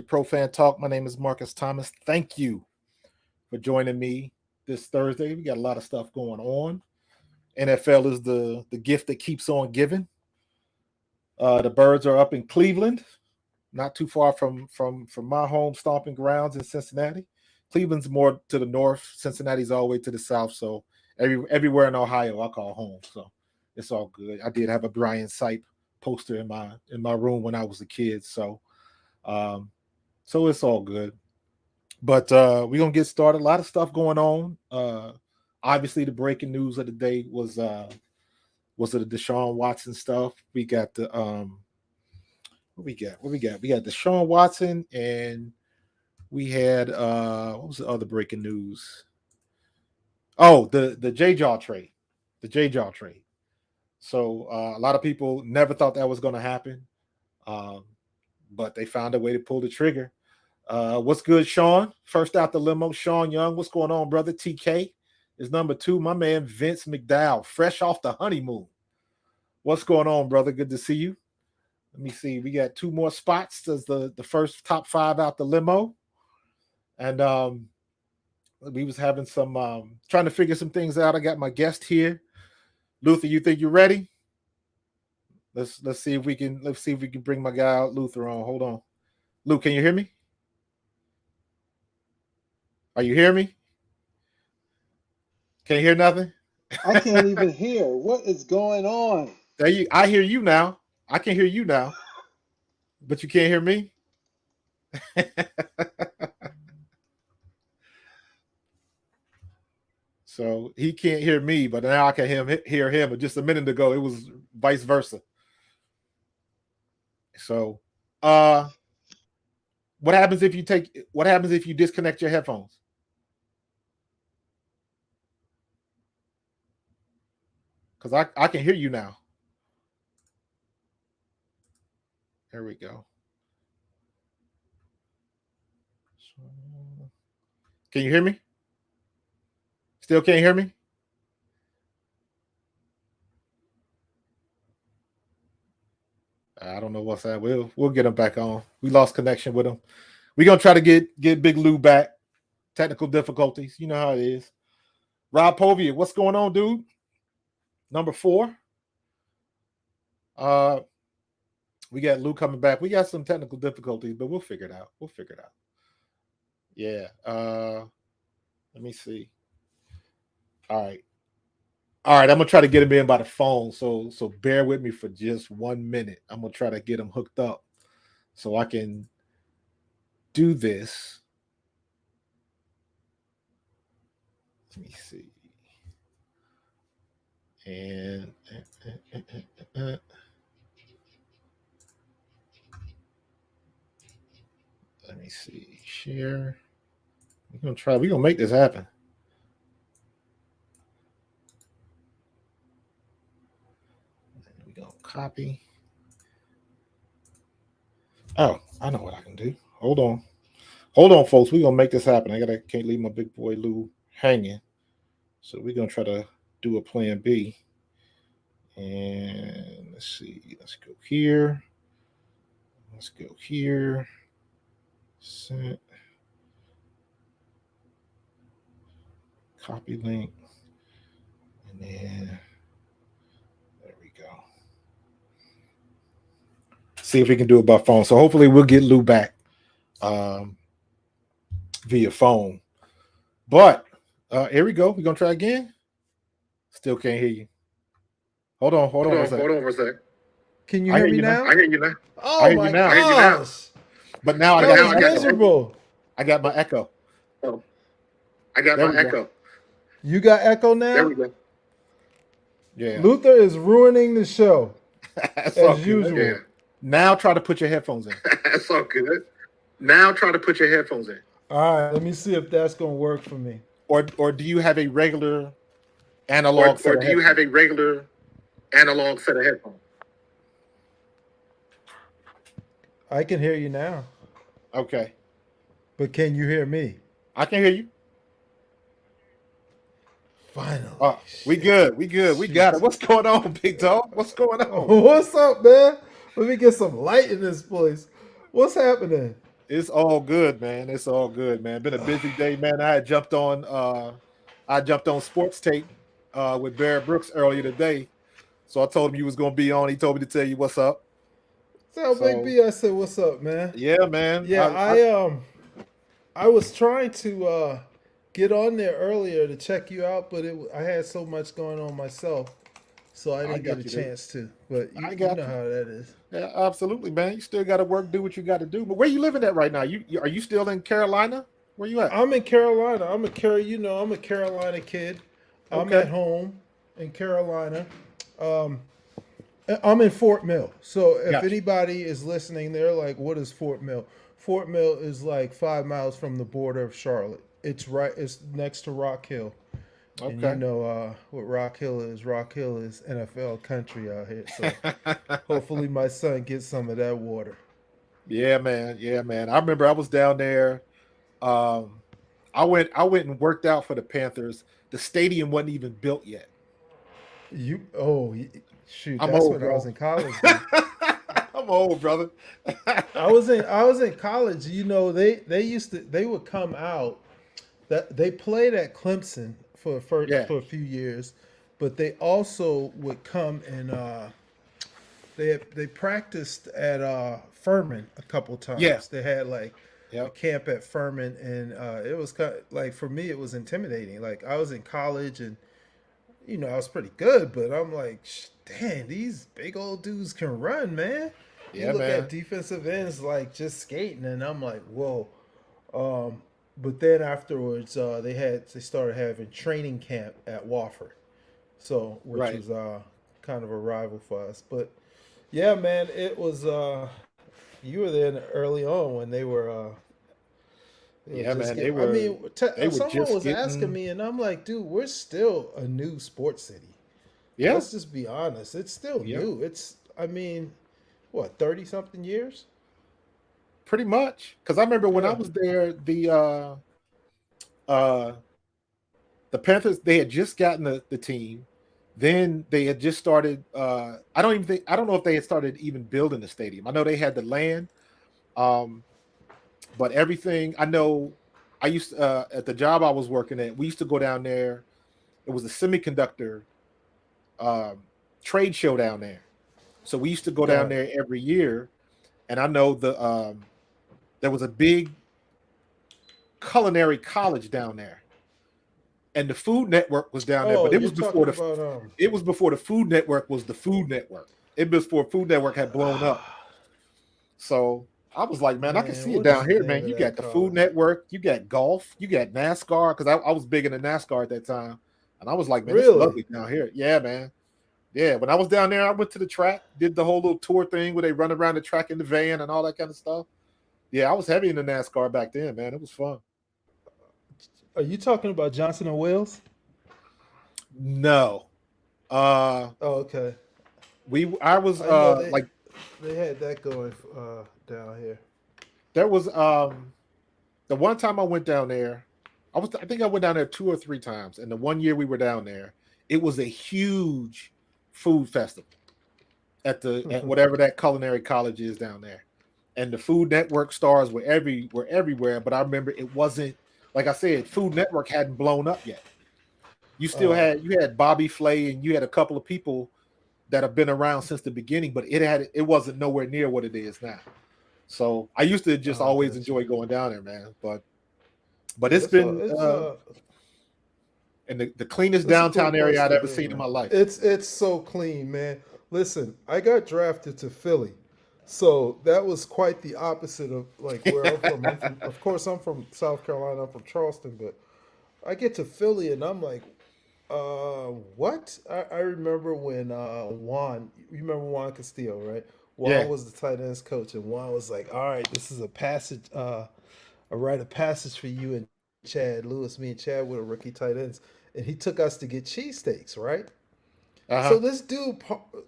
Pro Fan Talk. My name is Marcus Thomas. Thank you for joining me this Thursday. We got a lot of stuff going on. NFL is the gift that keeps on giving. The Birds are up in Cleveland, not too far from my home stomping grounds in Cincinnati. Cleveland's more to the north. Cincinnati's all the way to the south. So everywhere in Ohio I call home. So it's all good. I did have a Brian Sipe poster in my room when I was a kid. So it's all good. But we're gonna get started. A lot of stuff going on. Obviously, the breaking news of the day was the Deshaun Watson stuff. We got the what we got? We got Deshaun Watson, and we had what was the other breaking news? Oh, the J Jaw trade. The J Jaw trade. So a lot of people never thought that was going to happen, but they found a way to pull the trigger. What's good, Sean? First out the limo, Sean Young. What's going on, brother? TK is number 2. My man Vince McDowell, fresh off the honeymoon. What's going on, brother? Good to see you. Let me see. We got 2 more spots as the first top 5 out the limo, and we was having some trying to figure some things out. I got my guest here, Luther. You think you're ready? Let's see if we can bring my guy out, Luther, on. Hold on, Luke. Can you hear me? Are you hearing me? Can't hear nothing? I can't even hear. What is going on? I hear you now. I can hear you now. But you can't hear me? So he can't hear me, but now I can hear him. But just a minute ago, it was vice versa. So what happens if you disconnect your headphones? Because I can hear you now. There we go. Can you hear me? Still can't hear me? I don't know what's that. We'll get him back on. We lost connection with him. We're gonna try to get Big Lou back. Technical difficulties. You know how it is. Rob Povia, what's going on, dude? Number 4. We got Lou coming back. We got some technical difficulties, but we'll figure it out. Yeah. Let me see. All right. I'm gonna try to get him in by the phone. So bear with me for just 1 minute. I'm gonna try to get him hooked up so I can do this. Let me see. And let me see. Share. We're gonna make this happen. We're gonna copy. Oh, I know what I can do. Hold on, folks. We're gonna make this happen. Can't leave my big boy Lou hanging. So we're gonna try to do a plan B. And let's see. Let's go here. Set. Copy link. And then there we go. See if we can do it by phone. So hopefully we'll get Lou back via phone. But here we go. We're gonna try again. Still can't hear you. Hold on for a sec. Can you hear me now? I hear you now. Oh my gosh! But now I got miserable. I got my echo. Oh, I got my echo. You got echo now? There we go. Yeah. Luther is ruining the show as usual. Yeah. Now try to put your headphones in. That's all good. Now try to put your headphones in. All right, let me see if that's gonna work for me. Or do you have a regular analog set of headphones? Have a regular analog set of headphones? I can hear you now. Okay. But can you hear me? I can hear you. Finally. We good. We got it. What's going on, big dog? What's going on? What's up, man? Let me get some light in this place. What's happening? It's all good, man. It's all good, man. Been a busy day, man. I jumped on sports tape with Barrett Brooks earlier today. So I told him you was gonna be on. He told me to tell you what's up. So Big So B, I said, "What's up, man?" yeah, man. Yeah, I was trying to get on there earlier to check you out, but I had so much going on myself, so I I didn't get a got you, dude. chance to. But I you got know you. how that is. Yeah, absolutely, man. You still got to work, do what you got to do. But where you living at right now? Are you still in Carolina? Where you at? I'm in Carolina. I'm a Carolina kid. I'm at Okay, home in Carolina. Um, I'm in Fort Mill. So if got you. anybody is listening, they're like, "What is Fort Mill?" Fort Mill is like 5 miles from the border of Charlotte. It's right. It's next to Rock Hill, and you Okay. know what Rock Hill is. Rock Hill is NFL country out here. So hopefully my son gets some of that water. Yeah, man. Yeah, man. I remember I was down there. Um, I went and worked out for the Panthers. The stadium wasn't even built yet. Shoot, I'm that's old, when I was bro. in college then. I'm old, brother. I was in college. You know, they would come out that they played at Clemson Yeah. for a few years, but they also would come and they practiced at Furman a couple Yeah. times. They had like a Yep. camp at Furman, and it was kind of, like for me it was intimidating. Like I was in college and I was pretty good, but I'm like, damn, these big old dudes can run, man. You Yeah, look at man. defensive ends like just skating, and I'm like, whoa. Um, but then afterwards, they started having training camp at Wofford, so which Right. was kind of a rival for us. But yeah, man, it was. You were there early on when they were Yeah, just man. getting. I mean, They were someone just was asking getting. me, and I'm like, dude, we're still a new sports city. Yeah. Let's just be honest. It's still Yep. new. I mean, what, 30 something years? Pretty much. Because I remember when I Yeah. was there, uh the Panthers, they had just gotten the team. Then they had just started. I don't know if they had started even building the stadium. I know they had the land. Um, but everything I know, I used to, at the job I was working at, we used to go down there. It was a semiconductor um, trade show down there. So we used to go down Got it. there every year. And I know there was a big culinary college down there, and the Food Network was down there. Oh, But you're talking about it was before the Food Network was the Food Network. It was before Food Network had blown up. So I was like, man, I can man, see it what is down the here, name man. of You that got the Food college? Network, you got golf, you got NASCAR, because I was big into NASCAR at that time. And I was like, man, it's Really? lovely down here. Yeah, man. Yeah. When I was down there, I went to the track, did the whole little tour thing where they run around the track in the van and all that kind of stuff. Yeah, I was heavy into NASCAR back then, man. It was fun. Are you talking about Johnson and Wales? No. Uh Oh, okay. I was I know like they had that going down here. there was the one time I went down there, I think I went down there 2 or 3 times, and the one year we were down there, it was a huge food festival at whatever that culinary college is down there. And the Food Network stars were everywhere, but I remember it wasn't, like I said, Food Network hadn't blown up yet. Uh, You had Bobby Flay, and you had a couple of people that have been around since the beginning, but it wasn't nowhere near what it is now. So I used to just I always got you. enjoy going down there, man. But Yeah, it's been in the cleanest it's a cool downtown area place I'd to ever live, seen in man. my life. It's so clean, man. Listen, I got drafted to Philly, so that was quite the opposite of like where I'm from. Of course, I'm from South Carolina. I'm from Charleston, but I get to Philly and I'm like, what? I remember when Juan, you remember Juan Castillo, right? Juan Yeah. was the tight ends coach, and Juan was like, all right, this is a rite of passage for you and Chad Lewis. Me and Chad were rookie tight ends, and he took us to get cheesesteaks, right? So Uh-huh. this dude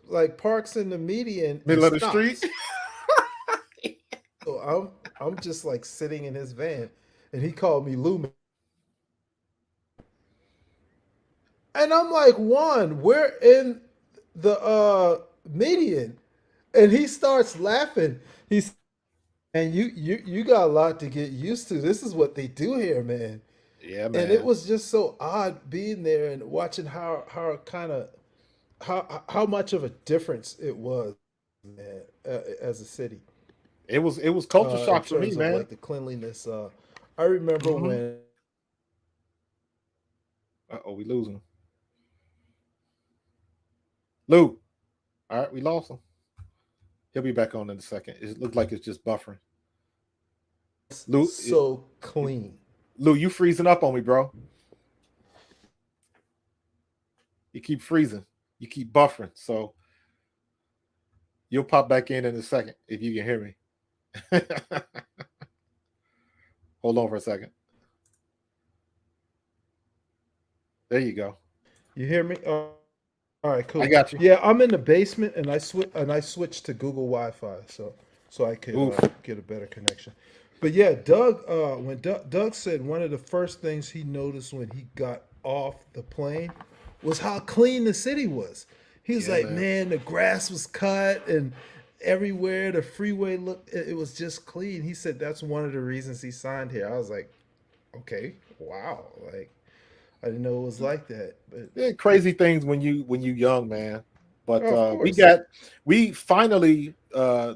like parks in the median and Middle of the street. stops. So I'm just like sitting in his van, and he called me Lou. And I'm like, Juan, we're in the median. And he starts laughing. He And you got a lot to get used to. This is what they do here, man. Yeah, And it man. was just so odd being there and watching how kind of how much of a difference it was, man, as a city, It was culture in shock for me, terms of man. like the cleanliness. I remember Hmm. when Uh-oh, we losing Lou. All right, we lost him. He'll be back on in a second. It looks like it's just buffering. it's Lou, so clean. Lou, you freezing up on me, bro. You keep freezing. You keep buffering. So you'll pop back in a second if you can hear me. Hold on for a second. There you go. You hear me? All right, I cool. got you. Yeah, I'm in the basement and I switched to Google Wi-Fi so I could Oof. get a better connection. But yeah, Doug when Doug said one of the first things he noticed when he got off the plane was how clean the city was. He was Yeah, like, man. "Man, the grass was cut and everywhere the freeway looked it was just clean." He said that's one of the reasons he signed here. I was like, "Okay, wow." Like I didn't know it was like that. But Yeah, crazy things when you young, man. But of we course. got we finally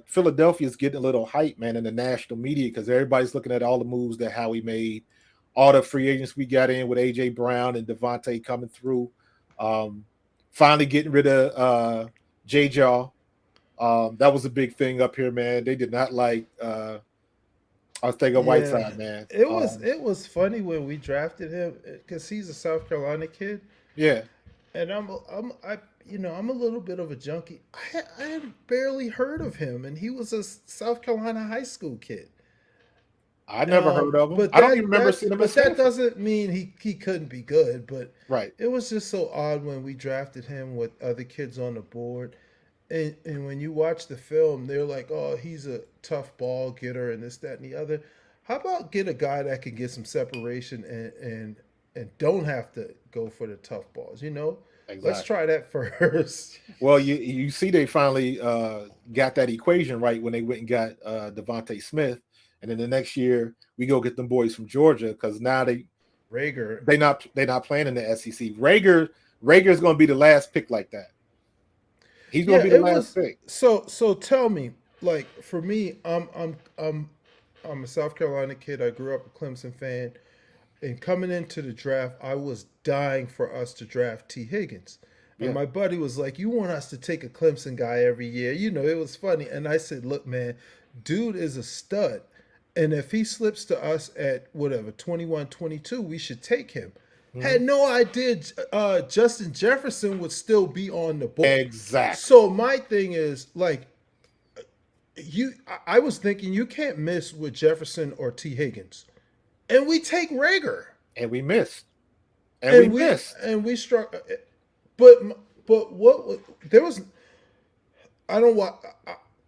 Philadelphia's getting a little hype, man, in the national media because everybody's looking at all the moves that Howie made, all the free agents we got in with AJ Brown and Devontae coming through. Um, Finally getting rid of J Jaw. That was a big thing up here, man. They did not like I was thinking Yeah, Whiteside, man. it was funny when we drafted him because he's a South Carolina kid, Yeah, and I'm a little bit of a junkie. I had barely heard of him, and he was a South Carolina high school kid. I never heard of him. But I don't even remember seeing him at that Stanford. doesn't mean he couldn't be good. But Right. it was just so odd when we drafted him with other kids on the board. And when you watch the film, they're like, "Oh, he's a tough ball getter and this, that, and the other." How about get a guy that can get some separation and don't have to go for the tough balls? Let's Exactly. try that first. Well, you see, they finally got that equation right when they went and got Devontae Smith, and then the next year we go get them boys from Georgia because now Rager, they not playing in the SEC. Rager's going to be the last pick like that. He's going yeah, to be the it last was. pick. So tell me, like for me, I'm a South Carolina kid. I grew up a Clemson fan. And coming into the draft, I was dying for us to draft T. Higgins. And Yeah, my buddy was like, "You want us to take a Clemson guy every year?" It was funny. And I said, "Look, man, dude is a stud. And if he slips to us at whatever, 21, 22, we should take him." hmm Had no idea Justin Jefferson would still be on the board. exactly. So my thing is, like, I was thinking you can't miss with Jefferson or T. Higgins. And we take Rager. And we missed. And we and we missed. and we struck. But there was. I don't want.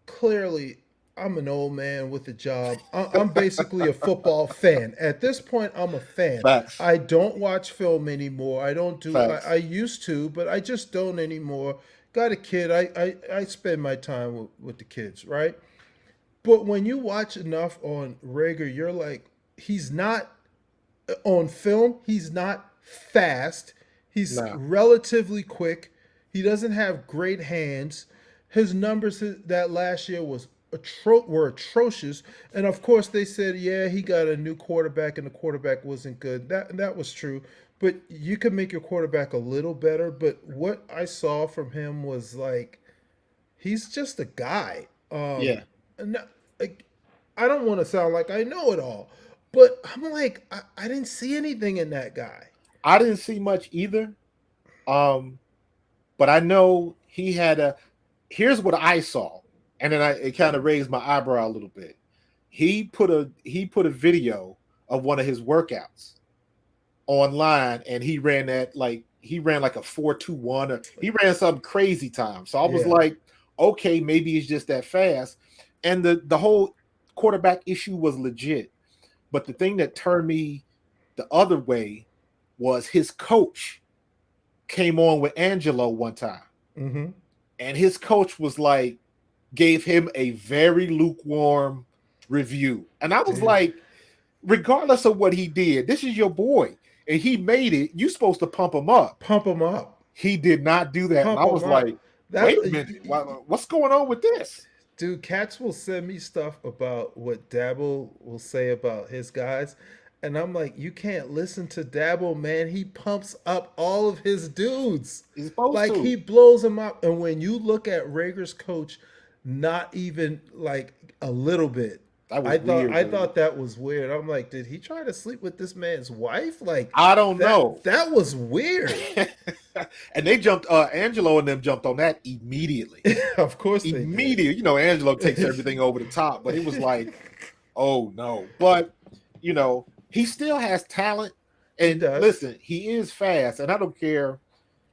Clearly, I'm an old man with a job. I'm basically a football fan. At this point, I'm a fan. Facts. I don't watch film anymore. I don't do. I Facts. used to, but I just don't anymore. Got a kid. I spend my time with the kids, right? But when you watch enough on Rager, you're like, he's not on film, he's not fast. He's Nah. relatively quick. He doesn't have great hands. His numbers that last year were atrocious. And of course, they said, yeah, he got a new quarterback, and the quarterback wasn't good. That was true. But you could make your quarterback a little better. But what I saw from him was like he's just a guy. Yeah. And like, I don't want to sound like I know it all, but I'm like, I didn't see anything in that guy. I didn't see much either. Um, but I know he had a. Here's what I saw, and then it kind of raised my eyebrow a little bit. He put a video of one of his workouts online, and he ran like a 4.21, or he ran some crazy time. So I was Yeah, like, okay, maybe he's just that fast. And the whole quarterback issue was legit. But the thing that turned me the other way was his coach came on with Angelo one time, mm-hmm. and his coach was like, gave him a very lukewarm review. And I was Dude, like, regardless of what he did, this is your boy. And he made it. You're supposed to pump him up. pump him up. He did not do that. And Pump I him was like, up. That wait a minute. What's going on with this? dude, cats will send me stuff about what Dabble will say about his guys. And I'm like, you can't listen to Dabble, man. He pumps up all of his dudes. He's supposed Like to. he blows them up. And when you look at Rager's coach, not even like a little bit. That was weird. I Dude. thought that was weird. I'm like, did he try to sleep with this man's wife? Like I don't that, know. That was weird. And they jumped, Angelo and them jumped on that immediately. Of course they did. Immediately. You know, Angelo takes everything over the top, but it was like, oh no. But, you know, he still has talent. And listen, he is fast. And I don't care,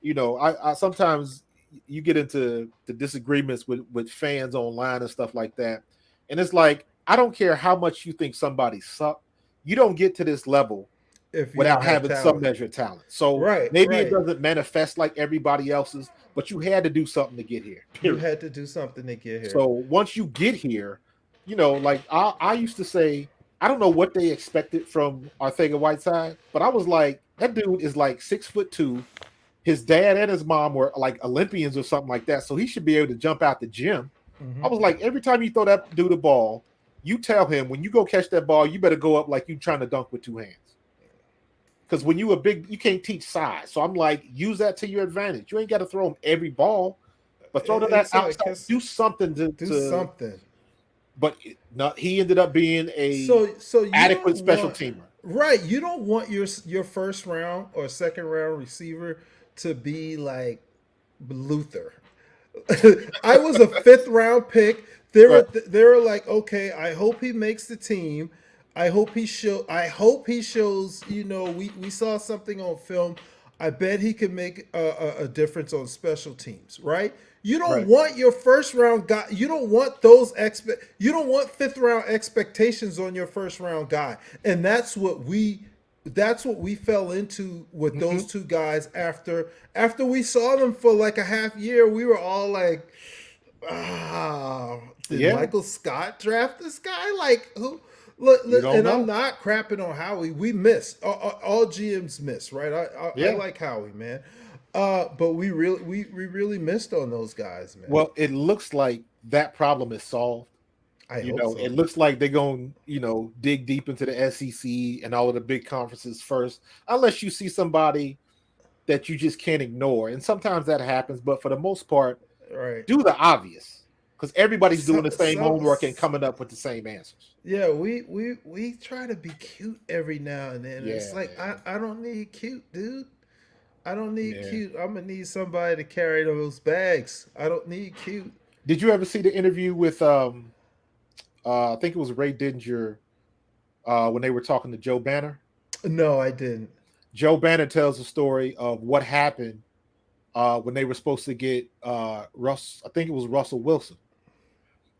you know, I sometimes you get into the disagreements with fans online and stuff like that. And it's like, I don't care how much you think somebody sucked. You don't get to this level without having some measure of talent. So maybe it doesn't manifest like everybody else's, but you had to do something to get here. You had to do something to get here. So once you get here, you know, like I used to say, I don't know what they expected from Arcega-Whiteside, but I was like, that dude is like 6'2". His dad and his mom were like Olympians or something like that. So he should be able to jump out the gym. I was like, every time you throw that dude a ball, you tell him when you go catch that ball, you better go up like you trying to dunk with two hands. Because when you a big, you can't teach size. So I'm like, use that to your advantage. You ain't got to throw him every ball, but throw to that outside. Do something to do something. But he ended up being a adequate special teamer. Right. You don't want your first round or second round receiver to be like Luther. I was a 5th round pick. They were like, okay, I hope he makes the team. I hope he shows, you know, we saw something on film. I bet he can make a difference on special teams, right? You don't want your first round guy. You don't want you don't want 5th round expectations on your first round guy. And that's what we fell into with those two guys after we saw them for like a half year. We were all like, did Michael Scott draft this guy? Like who? Look, and I'm not crapping on Howie. We missed. All GMs miss, right? I like Howie, man. But we really missed on those guys, man. Well, it looks like that problem is solved. I hope so. It looks like they're going, dig deep into the SEC and all of the big conferences first, unless you see somebody that you just can't ignore. And sometimes that happens, but for the most part, do the obvious. Because everybody's doing the same homework and coming up with the same answers. Yeah, we try to be cute every now and then. Yeah, it's like I don't need cute, dude. I don't need cute. I'm gonna need somebody to carry those bags. I don't need cute. Did you ever see the interview with I think it was Ray Didinger when they were talking to Joe Banner? No, I didn't. Joe Banner tells the story of what happened when they were supposed to get I think it was Russell Wilson.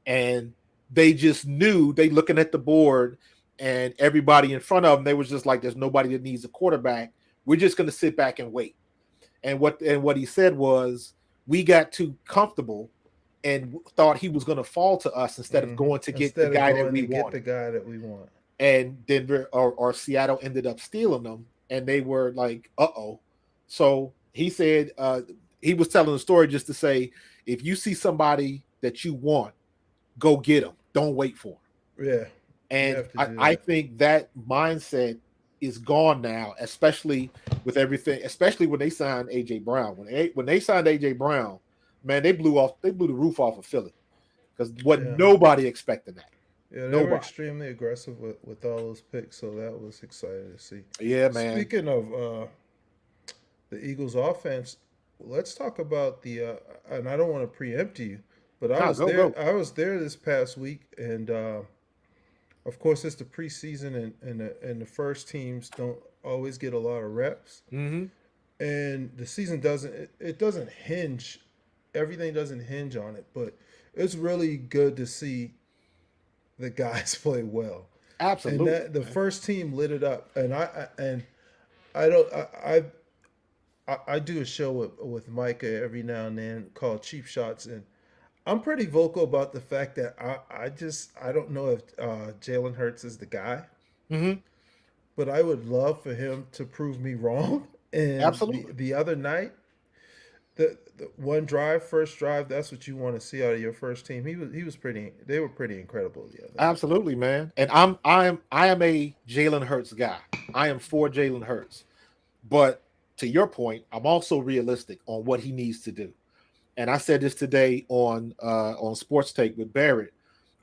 And they just knew, they looking at the board and everybody in front of them, they was just like, there's nobody that needs a quarterback. We're just going to sit back and wait. And what he said was, we got too comfortable and thought he was going to fall to us instead of going to get the guy that we want. And Denver or Seattle ended up stealing them, and they were like, uh-oh. So he said he was telling the story just to say, if you see somebody that you want, go get them. Don't wait for them. Yeah. And I think that mindset is gone now, especially with everything, especially when they signed AJ Brown. When they signed AJ Brown, man, they blew the roof off of Philly because nobody expected that. Yeah, they were extremely aggressive with all those picks, so that was exciting to see. Yeah, man. Speaking of the Eagles' offense, let's talk about the. And I don't want to preempt you, but I was there this past week, and of course it's the preseason, and the first teams don't always get a lot of reps, and the season doesn't hinge. Everything doesn't hinge on it, but it's really good to see the guys play well. Absolutely. And the first team lit it up, and I do a show with Micah every now and then called Cheap Shots, and I'm pretty vocal about the fact that I don't know if Jalen Hurts is the guy, Hmm. but I would love for him to prove me wrong. And Absolutely. the other night, the one drive, first drive, that's what you want to see out of your first team. He was pretty. They were pretty incredible the other night. Absolutely, man. And I am a Jalen Hurts guy. I am for Jalen Hurts. But to your point, I'm also realistic on what he needs to do. And I said this today on Sports Take with Barrett.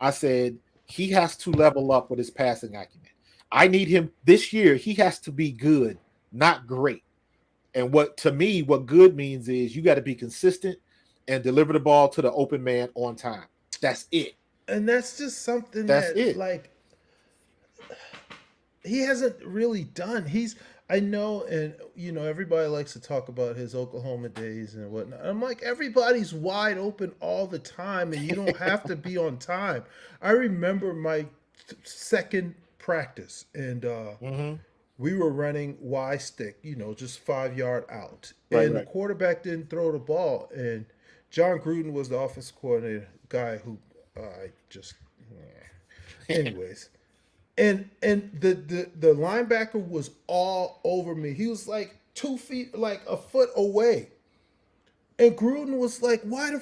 I said he has to level up with his passing acumen. I need him this year. He has to be good, not great. And what to me, what good means is you got to be consistent and deliver the ball to the open man on time. That's it. And that's just something That's that it. like he hasn't really done. He's I know, and everybody likes to talk about his Oklahoma days and whatnot. I'm like, everybody's wide open all the time, and you don't have to be on time. I remember my second practice, and Hmm. we were running Y stick, just 5 yard out, Right, and the right. quarterback didn't throw the ball, and John Gruden was the offensive coordinator guy who I just, anyways. And the linebacker was all over me. He was like 2 feet, like a foot away. And Gruden was like, "Why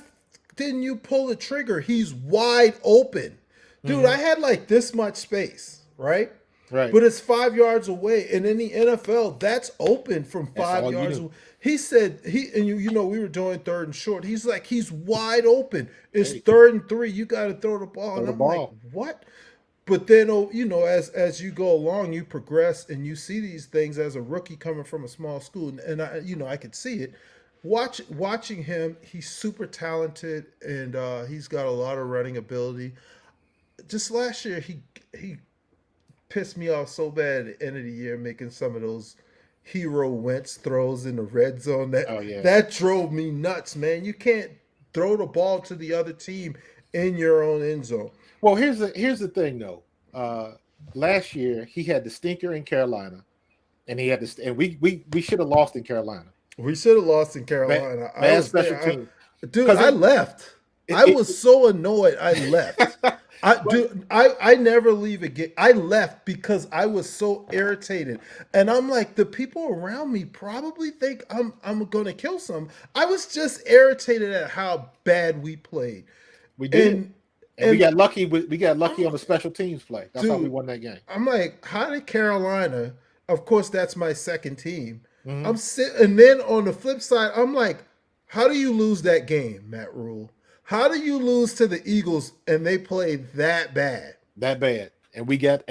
didn't you pull the trigger? He's wide open." Dude, I Hmm. had like this much space, right? Right. But it's 5 yards away. And in the NFL, that's open from That's five all you yards do. away. He said, we were doing third and short. He's like, he's wide open. It's Hey, 3rd and 3. You got to throw the ball. throw And the I'm like, ball. what? But then, as you go along, you progress and you see these things as a rookie coming from a small school, and I could see it. Watching him, he's super talented, and he's got a lot of running ability. Just last year, he pissed me off so bad at the end of the year, making some of those hero Wentz throws in the red zone. That Oh yeah. that drove me nuts, man. You can't throw the ball to the other team in your own end zone. Well, here's the thing though. Uh, Last year he had the stinker in Carolina, and he had this, and we should have lost in Carolina. We should have lost in Bad, Carolina. I bad was special there. team Dude, because I left. I was so annoyed. I left. but I never leave again. I left because I was so irritated, and I'm like, the people around me probably think I'm gonna kill some. I was just irritated at how bad we played, we did, and and we and got lucky. We got lucky I'm on the special teams play. That's how we dude, won that game. I'm like, how did Carolina? Of course, that's my second team. Hmm. I'm sitting, and then on the flip side, I'm like, how do you lose that game, Matt Rule? How do you lose to the Eagles and they played that bad? That bad, and we got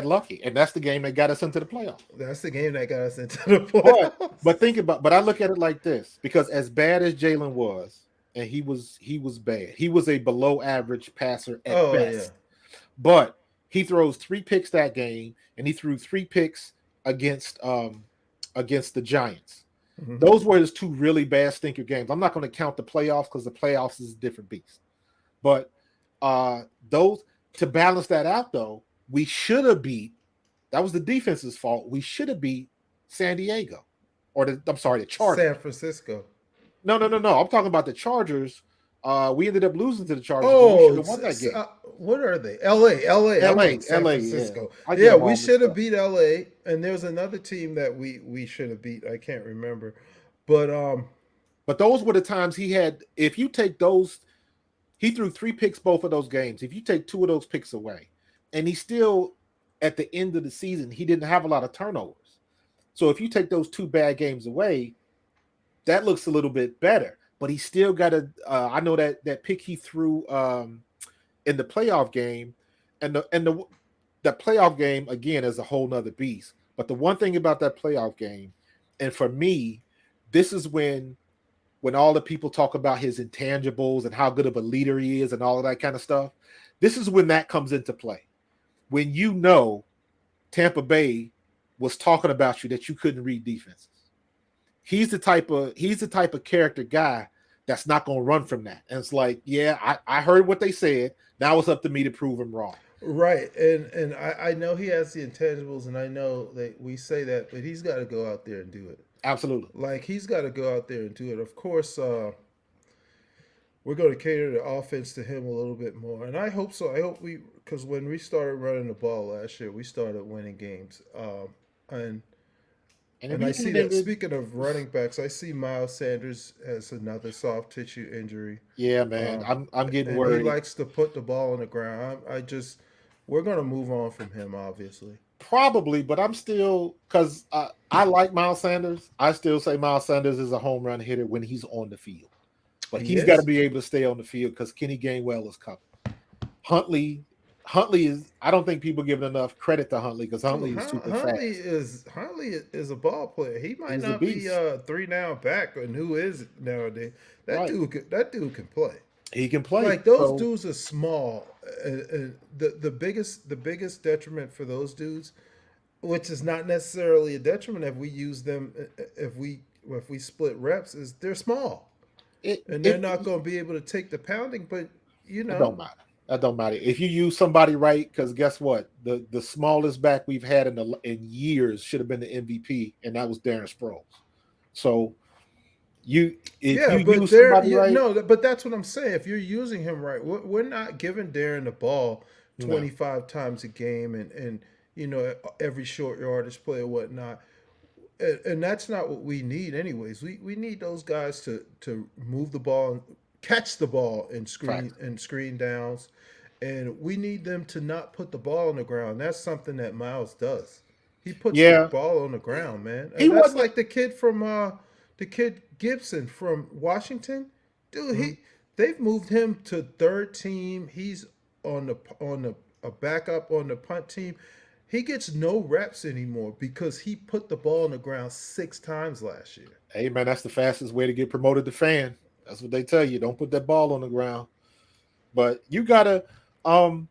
lucky, and that's the game that got us into the playoffs. That's the game that got us into the But playoffs. but I look at it like this because as bad as Jalen was, and he was bad. He was a below average passer at Oh yeah. best. But he throws 3 picks that game, and he threw 3 picks against against the Giants. Mhm. Those were his two really bad stinker games. I'm not going to count the playoffs because the playoffs is a different beast. But those to balance that out though, we should have beat. That was the defense's fault. We should have beat San Diego, or I'm sorry, the San Chargers. Francisco. No, no, no, no. I'm talking about the Chargers. We ended up losing to the Chargers, but we should Oh, have won that game. what are they? L.A. L.A. I'm LA, like San LA, yeah. Francisco. I get Yeah, them we all should mixed have up. beat L.A. And there's another team that we should have beat. I can't remember, but But those were the times he had. If you take those, he threw 3 picks both of those games. If you take 2 of those picks away, and he still at the end of the season, he didn't have a lot of turnovers. So if you take those 2 bad games away, that looks a little bit better. But he still got a. I know that pick he threw in the playoff game, and the playoff game again is a whole nother beast. But the one thing about that playoff game, and for me, this is when all the people talk about his intangibles and how good of a leader he is and all of that kind of stuff. This is when that comes into play. When you know Tampa Bay was talking about you that you couldn't read defenses. He's the type of character guy that's not going to run from that. And it's like, yeah, I heard what they said. Now it's up to me to prove him wrong. right. And I know he has the intangibles, and I know that we say that, but he's got to go out there and do it. Absolutely. Like he's got to go out there and do it. Of course, we're going to cater the offense to him a little bit more, and I hope so. I hope because when we started running the ball last year, we started winning games. And And if and I you see ended that. it, Speaking of running backs, I see Miles Sanders has another soft tissue injury, yeah, man, um, I'm getting and he worried. likes to put the ball on the ground. We're going to move on from him, obviously. Probably, but I'm still because I like Miles Sanders. I still say Miles Sanders is a home run hitter when he's on the field, but He he's got to is. be able to stay on the field because Kenny Gainwell is coming. Huntley, Huntley is. I don't think people give enough credit to Huntley because Dude, Huntley is super fast. Huntley is a ball player. He might He's a not be beast, a 3 down back, and who is it nowadays? right? That dude can play. He can play. Like those So dudes are small. The biggest detriment for those dudes, which is not necessarily a detriment if we use them if we split reps, is they're small it and they're it not going to be able to take the pounding. But you that know, don't matter. That don't matter if you use somebody right. Because guess what? The smallest back we've had in years should have been the MVP, and that was Darren Sproles. So you if yeah, you but use somebody right, but that's what I'm saying. If you're using him right, we're not giving Darren the ball no, 25 times a game and every short yardage play or whatnot. And that's not what we need, anyways. We need those guys to move the ball, catch the ball, and fact. screen downs, and we need them to not put the ball on the ground. That's something that Miles does. He puts the Yeah, ball on the ground, man. he That's wasn't. like the kid Gibson from Washington, dude. Mhm. They've moved him to third team. He's on the a backup on the punt team. He gets no reps anymore because he put the ball on the ground 6 times last year. Hey man, that's the fastest way to get promoted to fan. That's what they tell you. Don't put that ball on the ground. But you gotta. Um,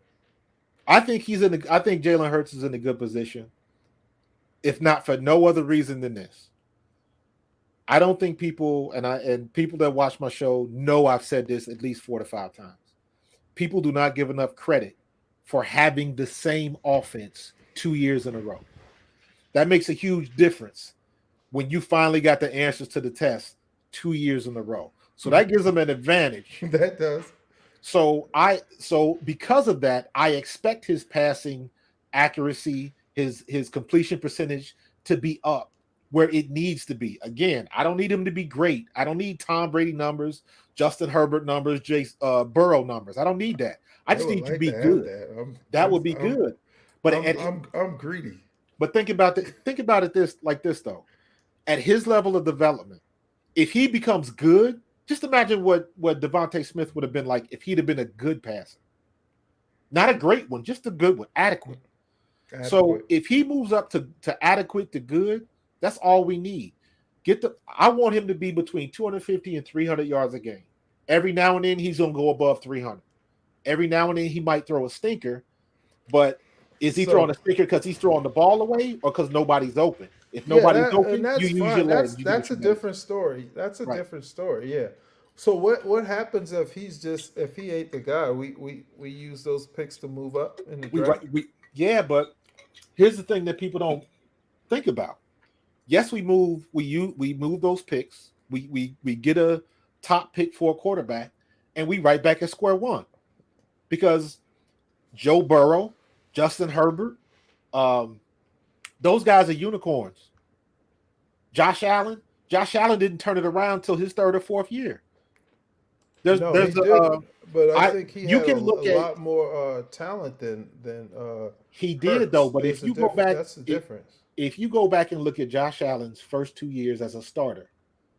I think he's in. I think Jalen Hurts is in a good position, if not for no other reason than this. I don't think people and people that watch my show know I've said this at least 4 to 5 times. People do not give enough credit for having the same offense 2 years in a row. That makes a huge difference when you finally got the answers to the test 2 years in a row. So that gives them an advantage. That does. So because of that, I expect his passing accuracy, his completion percentage to be up where it needs to be. Again, I don't need him to be great. I don't need Tom Brady numbers, Justin Herbert numbers, Burrow numbers. I don't need that. I I just would need to like to be have good. that. That would be good. But I'm greedy. but think about it this like this though. At his level of development, if he becomes good, just imagine what Devontae Smith would have been like if he'd have been a good passer. Not a great one, just a good one, adequate. So Adequate. if he moves up to adequate to good, that's all we need. I want him to be between 250 and 300 yards a game. Every now and then he's gonna go above 300. Every now and then he might throw a stinker, but is he throwing a So stinker because he's throwing the ball away or because nobody's open? If yeah, nobody's and open, you that's use your fine. legs. You do That's what a you got to do. different story. That's a Right. different story. Yeah. So what happens if if he ain't the guy? We use those picks to move up in the draft. Yeah, but here's the thing that people don't think about. Yes, we move those picks. We get a top pick for a quarterback, and we right back at square one because Joe Burrow, Justin Herbert, um, those guys are unicorns. Josh Allen didn't turn it around until his third or fourth year. No, he There's didn't. But I I think he you had a can look at lot more talent than he did though, Hurts. but if you go back, That's the difference. if you go back and look at Josh Allen's first 2 years as a starter,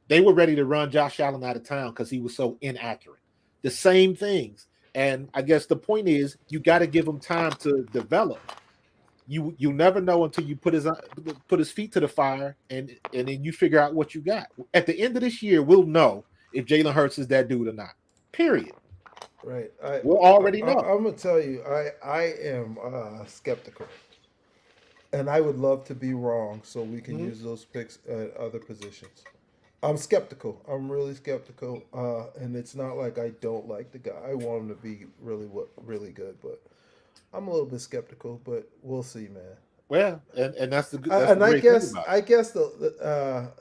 they were ready to run Josh Allen out of town because he was so inaccurate. The same things. And I guess the point is you got to give him time to develop. You never know until you put his feet to the fire and then you figure out what you got. At the end of this year, we'll know if Jalen Hurts is that dude or not. Period. Right. We'll already know. I'm gonna tell you, I am skeptical, and I would love to be wrong, so we can Mhm. use those picks at other positions. I'm skeptical. I'm really skeptical, and it's not like I don't like the guy. I want him to be really good, but I'm a little bit skeptical. But we'll see, man. Well, and that's that's the And great thing about it. I guess the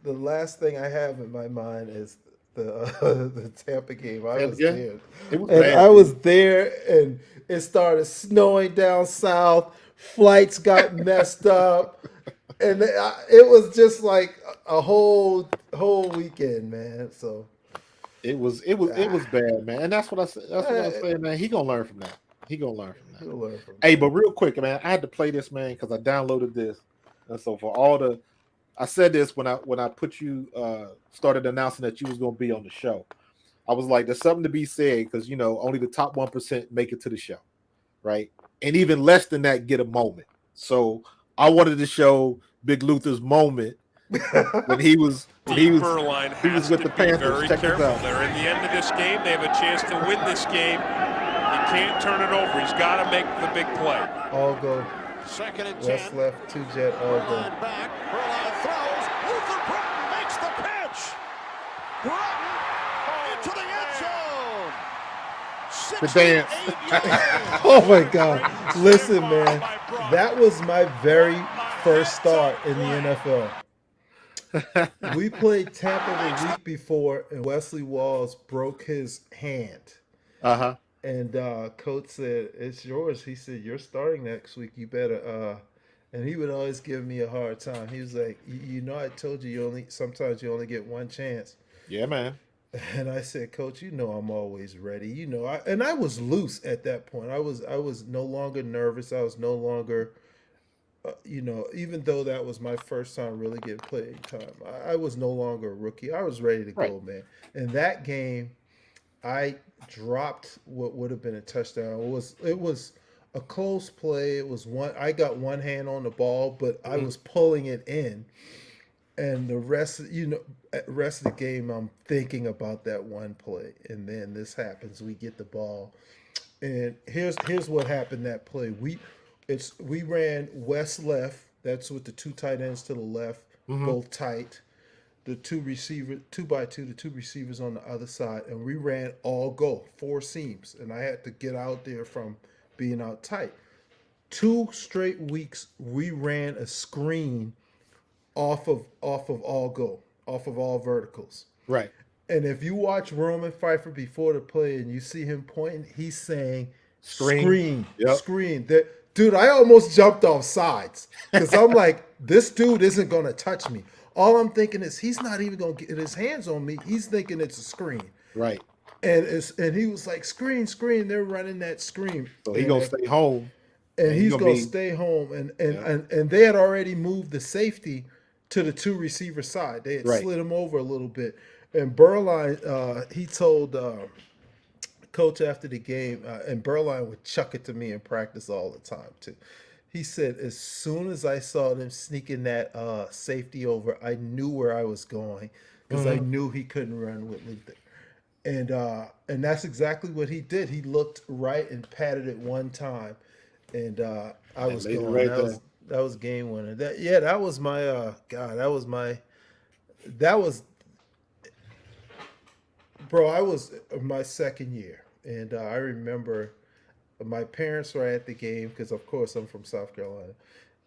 last thing I have in my mind is the Tampa game. I was Yeah, there, it was and bad. I was there, and it started snowing down south. Flights got messed up, and it was just like a whole weekend, man. So It was bad, man. And that's what I said. That's what I was eh, saying, man. He gonna learn from that. He gonna learn from that. you'll learn from Hey, that. but real quick, man, I had to play this, man, because I downloaded this. And so for all the, I said this when I put you started announcing that you was gonna be on the show. I was like, there's something to be said because only the top 1% make it to the show, right? And even less than that get a moment. So I wanted to show Big Luther's moment when he was Furline he was has with to the be Panthers. very Check this careful. out. They're in the end of this game. They have a chance to win this game. He can't turn it over. He's got to make the big play. All go. Second and 10. West left, 2-jet, all go. Furline back. Furline throws. Luther Broughton makes the pitch. Broughton into the end zone. The dance. 68 yards. Oh my God! Listen, man, that was my very first start in the NFL. We played Tampa the week before, and Wesley Walls broke his hand. Uh-huh. And coach said, "It's yours." He said, "You're starting next week. You better." And he would always give me a hard time. He was like, I told you sometimes you only get one chance." Yeah, man. And I said, "Coach, I'm always ready. I was loose at that point. I was no longer nervous. I was no longer, even though that was my first time really getting playing time. I was no longer a rookie. I was ready to go, man. And that game, I dropped what would have been a touchdown. It was a close play. It was one. I got one hand on the ball, but I was pulling it in. And the rest of the game, I'm thinking about that one play, and then this happens. We get the ball, and here's what happened that play. We ran west left. That's with the two tight ends to the left, both tight. The two by two, the two receivers on the other side, and we ran all go 4 seams, and I had to get out there from being out tight. 2 straight weeks, we ran a screen off of all go, off of all verticals. Right. And if you watch Roman Pfeiffer before the play and you see him pointing, he's saying Screen. Yep. screen. Dude, I almost jumped off sides because I'm like, this dude isn't going to touch me. All I'm thinking is he's not even going to get his hands on me. He's thinking it's a screen. Right. And he was like, screen. They're running that screen. So he gonna stay home. And he's gonna going be- to stay home. And they had already moved the safety to the 2 receiver side. They had slid him over a little bit. And Berline, he told coach after the game, and Berline would chuck it to me in practice all the time too. He said, as soon as I saw them sneaking that safety over, I knew where I was going because I knew he couldn't run with Luther. And that's exactly what he did. He looked right and patted it one time, and I was laid it going. right That there. was That was game winner. That was my that was bro, I was my second year, and I remember my parents were at the game because of course I'm from South Carolina.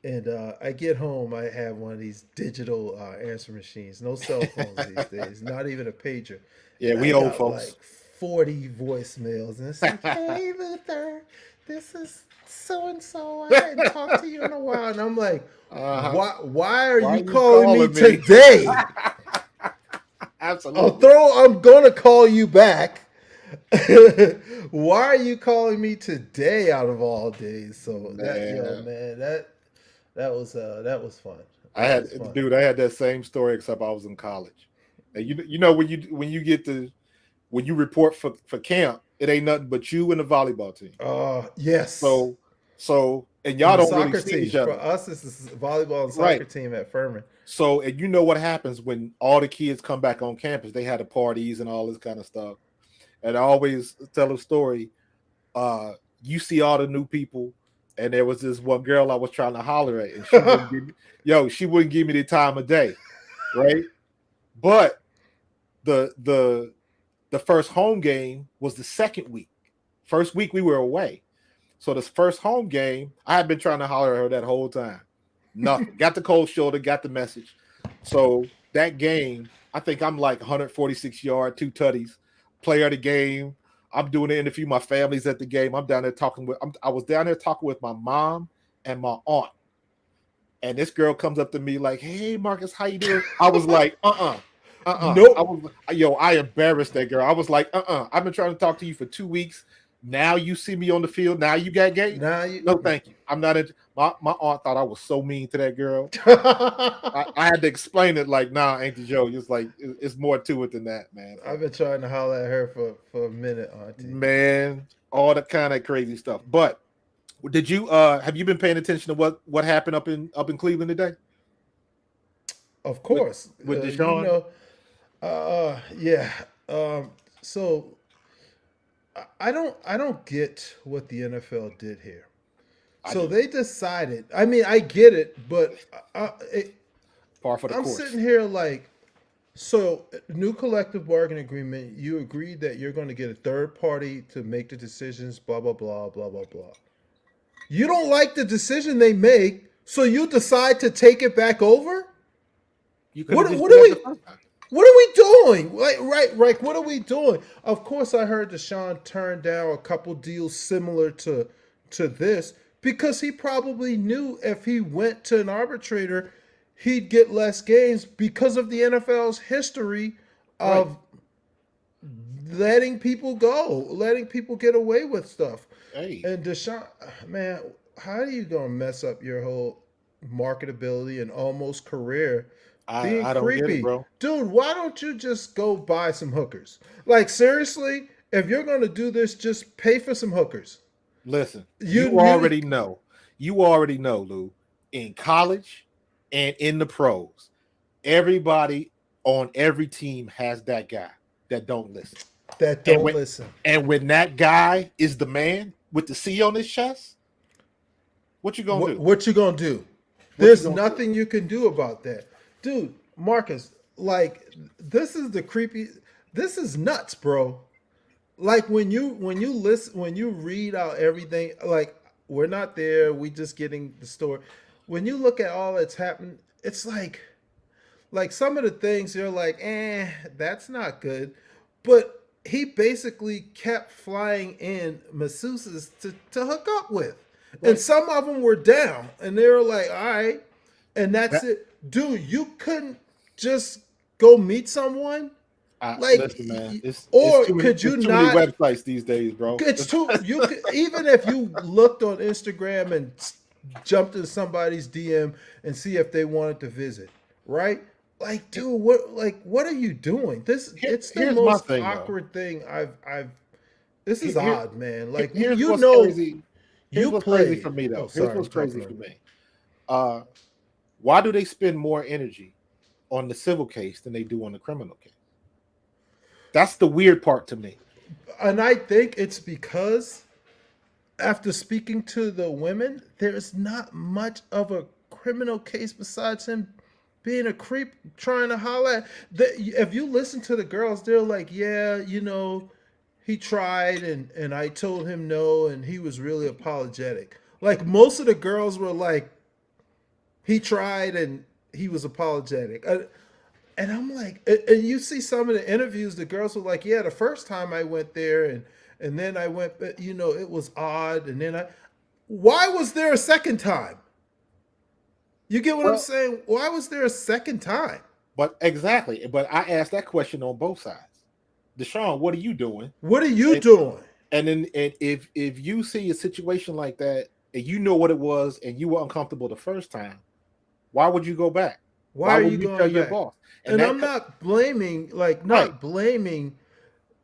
And I get home, I have one of these digital answer machines, no cell phones these days, not even a pager. Yeah, And we I old got folks. like 40 voicemails, and it's like, "Hey Luther, this is so and so. I hadn't talked to you in a while." And I'm like, why are you calling me today? Absolutely. I'm gonna call you back. Why are you calling me today out of all days? So that was fun. I had that same story except I was in college. And you know when you report for camp, it ain't nothing but you and the volleyball team. Yes. So and y'all don't really see team. each other. For us, it's the volleyball and soccer team at Furman. So and you know what happens when all the kids come back on campus? They had the parties and all this kind of stuff. And I always tell a story. You see all the new people, and there was this one girl I was trying to holler at, and she wouldn't give me the time of day, right? But the first home game was the second week. First week we were away. So this first home game, I had been trying to holler at her that whole time. Nothing. Got the cold shoulder, got the message. So that game, I think I'm like 146 yard, 2 tutties, player of the game. I'm doing an interview. My family's at the game. I'm down there talking with. I was down there talking with my mom and my aunt, and this girl comes up to me like, "Hey, Marcus, how you doing?" I was like, Nope. I embarrassed that girl. I was like, I've been trying to talk to you for 2 weeks. Now you see me on the field. Now you got game. No, thank you. I'm not. My aunt thought I was so mean to that girl. I had to explain it like, nah, ain't the joke. It's like it's more to it than that, man. I've been trying to holler at her for a minute, Auntie. Man, all the kind of crazy stuff. But did you have you been paying attention to what happened up in Cleveland today? Of course, with Deshaun. Yeah. So I don't get what the NFL did here. So they decided. I mean, I get it, but par for the course. I'm sitting here like, so new collective bargaining agreement. You agreed that you're going to get a third party to make the decisions. Blah blah blah blah blah blah. You don't like the decision they make, so you decide to take it back over. What are we doing? Right. What are we doing? Of course, I heard Deshaun turn down a couple deals similar to this because he probably knew if he went to an arbitrator, he'd get less games because of the NFL's history of letting people go, letting people get away with stuff. Hey. And Deshaun, man, how are you going to mess up your whole marketability and almost career? Being I don't creepy. get it, bro. Dude, why don't you just go buy some hookers? Like, seriously, if you're going to do this, just pay for some hookers. Listen, you already know. You already know, Lou. In college and in the pros, everybody on every team has that guy that don't listen. Listen. And when that guy is the man with the C on his chest, what you gonna do? What you gonna do? There's nothing you can do about that. Dude, Marcus, like, this is the creepy. This is nuts, bro. Like when you listen, when you read out everything, like we're not there, we just getting the story. When you look at all that's happened, it's like some of the things you're like, that's not good. But he basically kept flying in masseuses to hook up with. Right. And some of them were down, and they were like, all right, and that's it. Dude, you couldn't just go meet someone? Listen, man. Could you too not? Many websites these days, bro. It's too. You could, even if you looked on Instagram and jumped into somebody's DM and see if they wanted to visit, right? Like, dude, what are you doing? It's the most awkward thing I've. This is odd, man. Like, here's you what's know, crazy. Here's what's crazy for me, though. Here's what's crazy for me. Why do they spend more energy on the civil case than they do on the criminal case? That's the weird part to me. And I think it's because after speaking to the women, there's not much of a criminal case besides him being a creep trying to holler at. If you listen to the girls, they're like, yeah, you know, he tried and I told him no, and he was really apologetic. Like, most of the girls were like, he tried and he was apologetic. And I'm like, and you see some of the interviews, the girls were like, yeah, the first time I went there and then I went, you know, it was odd. And then why was there a second time? You get what I'm saying? Why was there a second time? But exactly. But I asked that question on both sides. Deshaun, what are you doing? What are you doing? And then if you see a situation like that and you know what it was and you were uncomfortable the first time, why would you go back? Why are you going tell back? Your boss? And I'm not blaming, blaming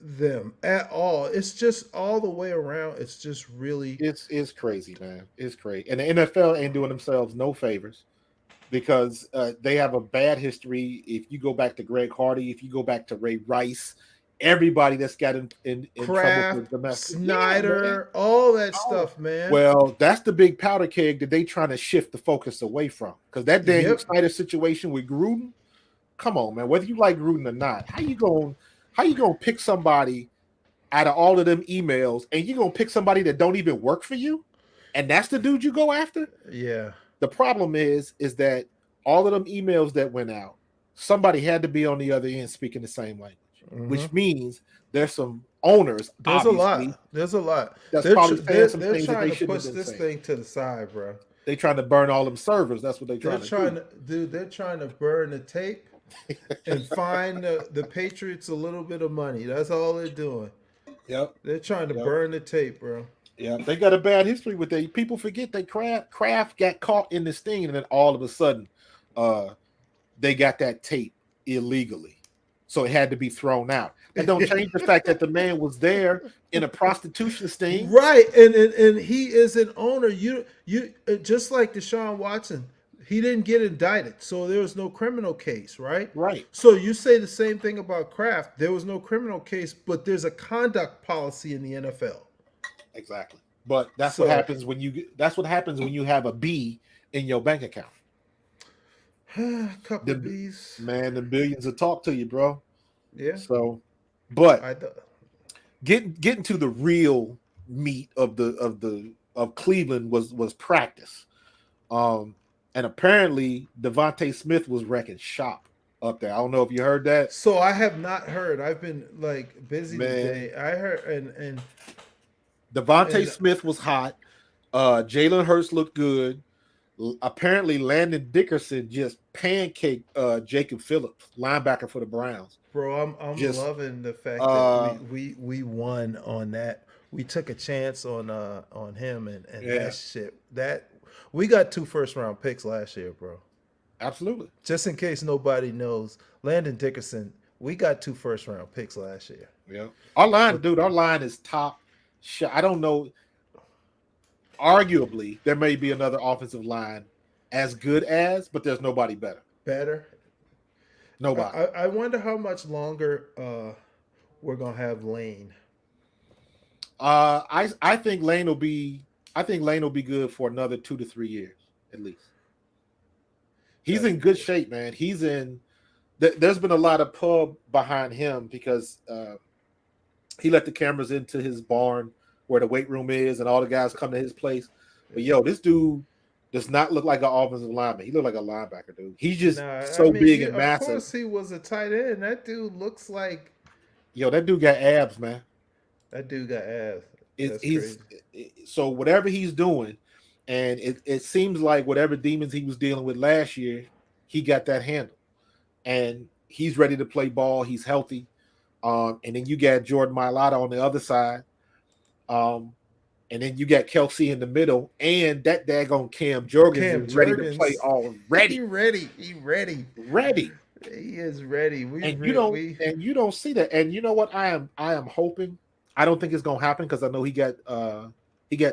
them at all. It's just all the way around. It's just really. It's crazy, man. It's crazy. And the NFL ain't doing themselves no favors because they have a bad history. If you go back to Greg Hardy, if you go back to Ray Rice, everybody that's got in trouble with domestic. Snyder, all that stuff, man. Well, that's the big powder keg that they trying to shift the focus away from. Because that Daniel Snyder situation with Gruden, come on, man. Whether you like Gruden or not, how you gonna pick somebody out of all of them emails and you gonna pick somebody that don't even work for you? And that's the dude you go after? Yeah. The problem is that all of them emails that went out, somebody had to be on the other end speaking the same language, Mhm. which means there's some owners, There's a obviously, lot. There's a lot. that's They're probably saying some they're things that trying they to shouldn't push have been this saying. thing to the side, bro. They trying to burn all them servers. That's what they're They're trying to do. They're trying to burn the tape and find the Patriots a little bit of money. That's all they're doing. Yep. They're trying to Yep. burn the tape, bro. Yeah, they got a bad history with that. People forget that Kraft got caught in this thing, and then all of a sudden, they got that tape illegally, so it had to be thrown out. That don't change the fact that the man was there in a prostitution sting. Right, and he is an owner. You just like Deshaun Watson, he didn't get indicted, so there was no criminal case, right? Right. So you say the same thing about Kraft. There was no criminal case, but there's a conduct policy in the NFL. Exactly. But that's So- what happens when you. That's what happens when you have a B in your bank account. Couple The- B's, Man, the billions will talk to you, bro. yeah. So, but I thought. getting to the real meat of Cleveland was practice, and apparently Devontae Smith was wrecking shop up there. I don't know if you heard that. So I have not heard. I've been like busy Man. today. I heard and Devontae And- Smith was hot. Jalen Hurts looked good. Apparently, Landon Dickerson just pancaked Jacob Phillips, linebacker for the Browns. bro, I'm Just, loving the fact uh, that we won on that. We took a chance on him and Yeah. that shit. That we got 2 first-round picks last year, bro. Absolutely. Just in case nobody knows, Landon Dickerson, we got 2 first-round picks last year. Yeah. Our line is top shot. I don't know. Arguably, there may be another offensive line as good as, but there's nobody better. Better. Nobody. I wonder how much longer we're gonna have Lane. I think Lane will be good for another 2 to 3 years at least. He's in good shape, man. He's in. There's been a lot of pub behind him because he let the cameras into his barn where the weight room is, and all the guys come to his place. But yo, this dude does not look like an offensive lineman. He look like a linebacker, dude. He's just big and massive. Of course, he was a tight end. That dude looks like Yo, that dude got abs, man. that dude got ass. That's He's crazy. so whatever he's doing, and it seems like whatever demons he was dealing with last year, he got that handle, and he's ready to play ball. He's healthy, and then you got Jordan Mailata on the other side, and then you got Kelsey in the middle, and that daggone Cam Jurgens is ready to play already. He ready. Ready. He is ready. You don't see that. And you know what? I am hoping. I don't think it's gonna happen because I know he got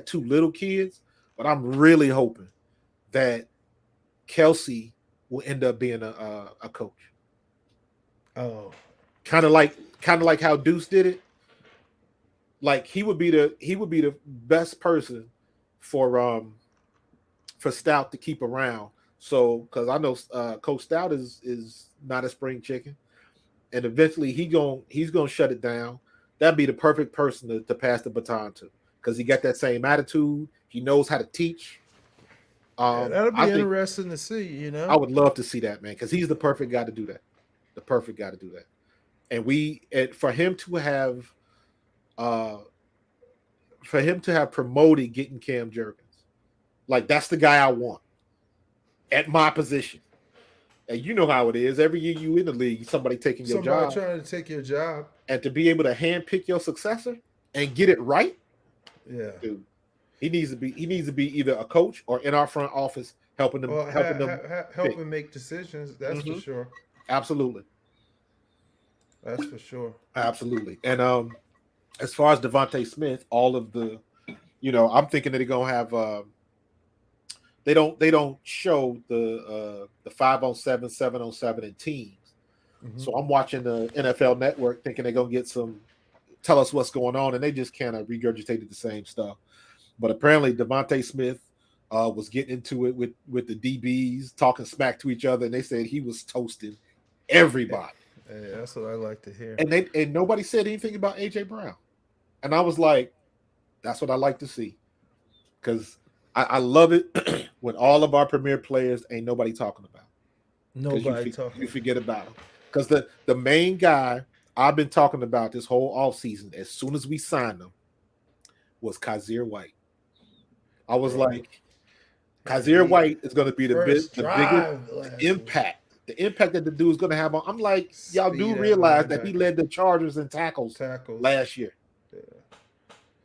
2 little kids, but I'm really hoping that Kelsey will end up being a coach. Oh, Kind of like how Deuce did it. Like he would be the best person for Stout to keep around. So because I know Coach Stout is not a spring chicken, and eventually he's gonna shut it down. That'd be the perfect person to pass the baton to because he got that same attitude. He knows how to teach. that'll be I think interesting to see. You know, I would love to see that, man, because he's the perfect guy to do that. The perfect guy to do that. And for him to have promoted getting Cam Jurgens, like that's the guy I want at my position. And you know how it is. Every year you in the league, somebody taking your job. trying to take your job. And to be able to handpick your successor and get it right, Yeah. dude, he needs to be either a coach or in our front office helping them Helping make decisions. That's for Mhm. sure. Absolutely. That's for sure. Absolutely. And as far as Devontae Smith, all of the, I'm thinking that they're gonna have they don't show the 5-on-7, 7-on-7 in teams. Mhm. So I'm watching the NFL Network thinking they're gonna tell us what's going on, and they just kind of regurgitated the same stuff. But apparently Devontae Smith was getting into it with the DBs, talking smack to each other, and they said he was toasting everybody. Hey, that's what I like to hear. And nobody said anything about AJ Brown. And I was like, that's what I like to see. Because I love it when all of our premier players ain't nobody talking about. Nobody talking. You forget about him. Because the main guy I've been talking about this whole offseason, as soon as we signed him, was Kyzir White. I was like, Kyzir White is going to be the biggest impact. The impact that the dude is going to have on. I'm like, y'all do realize that he led the Chargers in tackles last year. Yeah.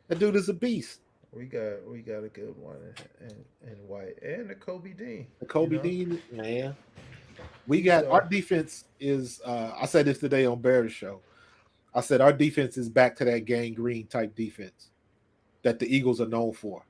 That dude is a beast. We got a good one in White and Nakobe Dean. Nakobe Dean, man. We got our defense is. I said this today on Bear's show. I said our defense is back to that gangrene type defense that the Eagles are known for.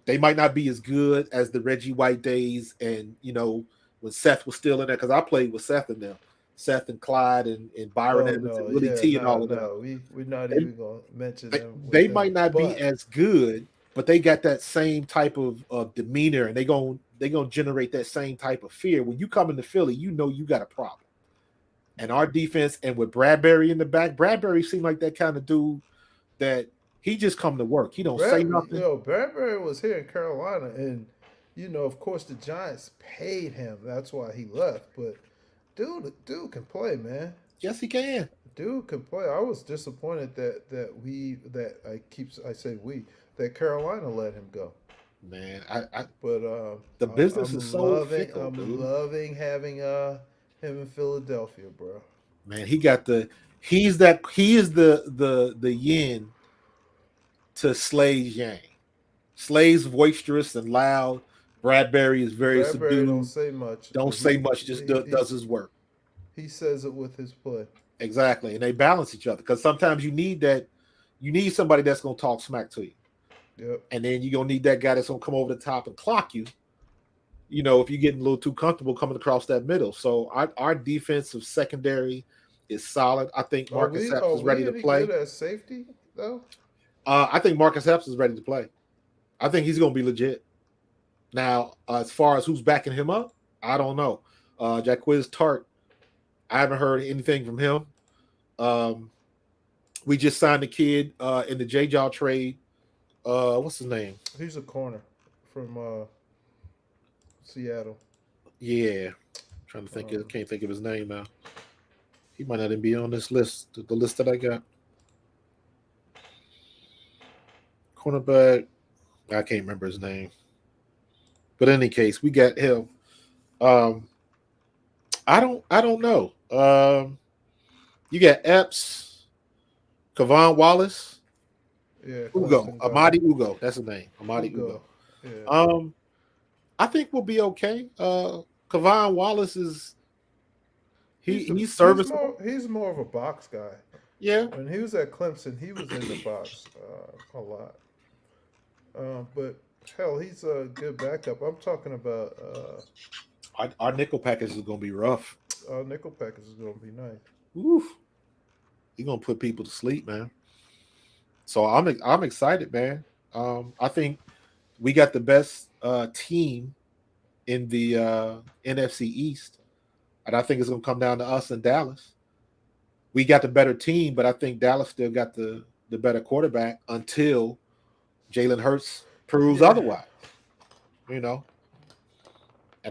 They might not be as good as the Reggie White days, and when Seth was still in there, because I played with Seth and them, Seth and Clyde and Byron Evans and Willie T and all of them. We're not even gonna mention them. They might not be as good, but they got that same type of demeanor, and they gonna generate that same type of fear. When you come into Philly, you got a problem. And our defense, and with Bradbury in the back, Bradbury seemed like that kind of dude that he just come to work. He don't say nothing. Bradbury was here in Carolina, and of course the Giants paid him. That's why he left. But dude can play, man. Yes, he can. Dude can play. I was disappointed that Carolina let him go. Man, the business is so fickle, I'm loving having him in Philadelphia, bro. Man, he is the yin to Slay's yang. Slay's boisterous and loud. Bradbury is very subdued. Don't say much. Just does his work. He says it with his play. Exactly, and they balance each other because sometimes you need that. You need somebody that's going to talk smack to you. Yep. And then you're going to need that guy that's going to come over the top and clock you. If you're getting a little too comfortable coming across that middle. So our defensive secondary is solid. I think Marcus Epps is ready to play. Good at safety, though? I think Marcus Epps is ready to play. I think he's going to be legit. Now, as far as who's backing him up, I don't know. Jaquiz Tart, I haven't heard anything from him. We just signed a kid in the J-Jaw trade. What's his name? He's a corner from Seattle. Yeah. Trying to think can't think of his name now. He might not even be on this list, the list that I got. Cornerback. I can't remember his name. But in any case, we got him. I don't know. You got Epps, Kavon Wallace, Ugo, Amadi Ugo. That's his name. Amadi Ugo. Yeah. I think we'll be okay. Kavon Wallace is he's serviceable. He's more of a box guy. Yeah. When he was at Clemson, he was in the box a lot. But hell, he's a good backup. I'm talking about our nickel package is going to be rough. Our nickel package is going to be nice. Oof. He's going to put people to sleep, man. So I'm excited, man. I think we got the best team in the NFC East, and I think it's going to come down to us and Dallas. We got the better team, but I think Dallas still got the better quarterback until Jalen Hurts proves otherwise. And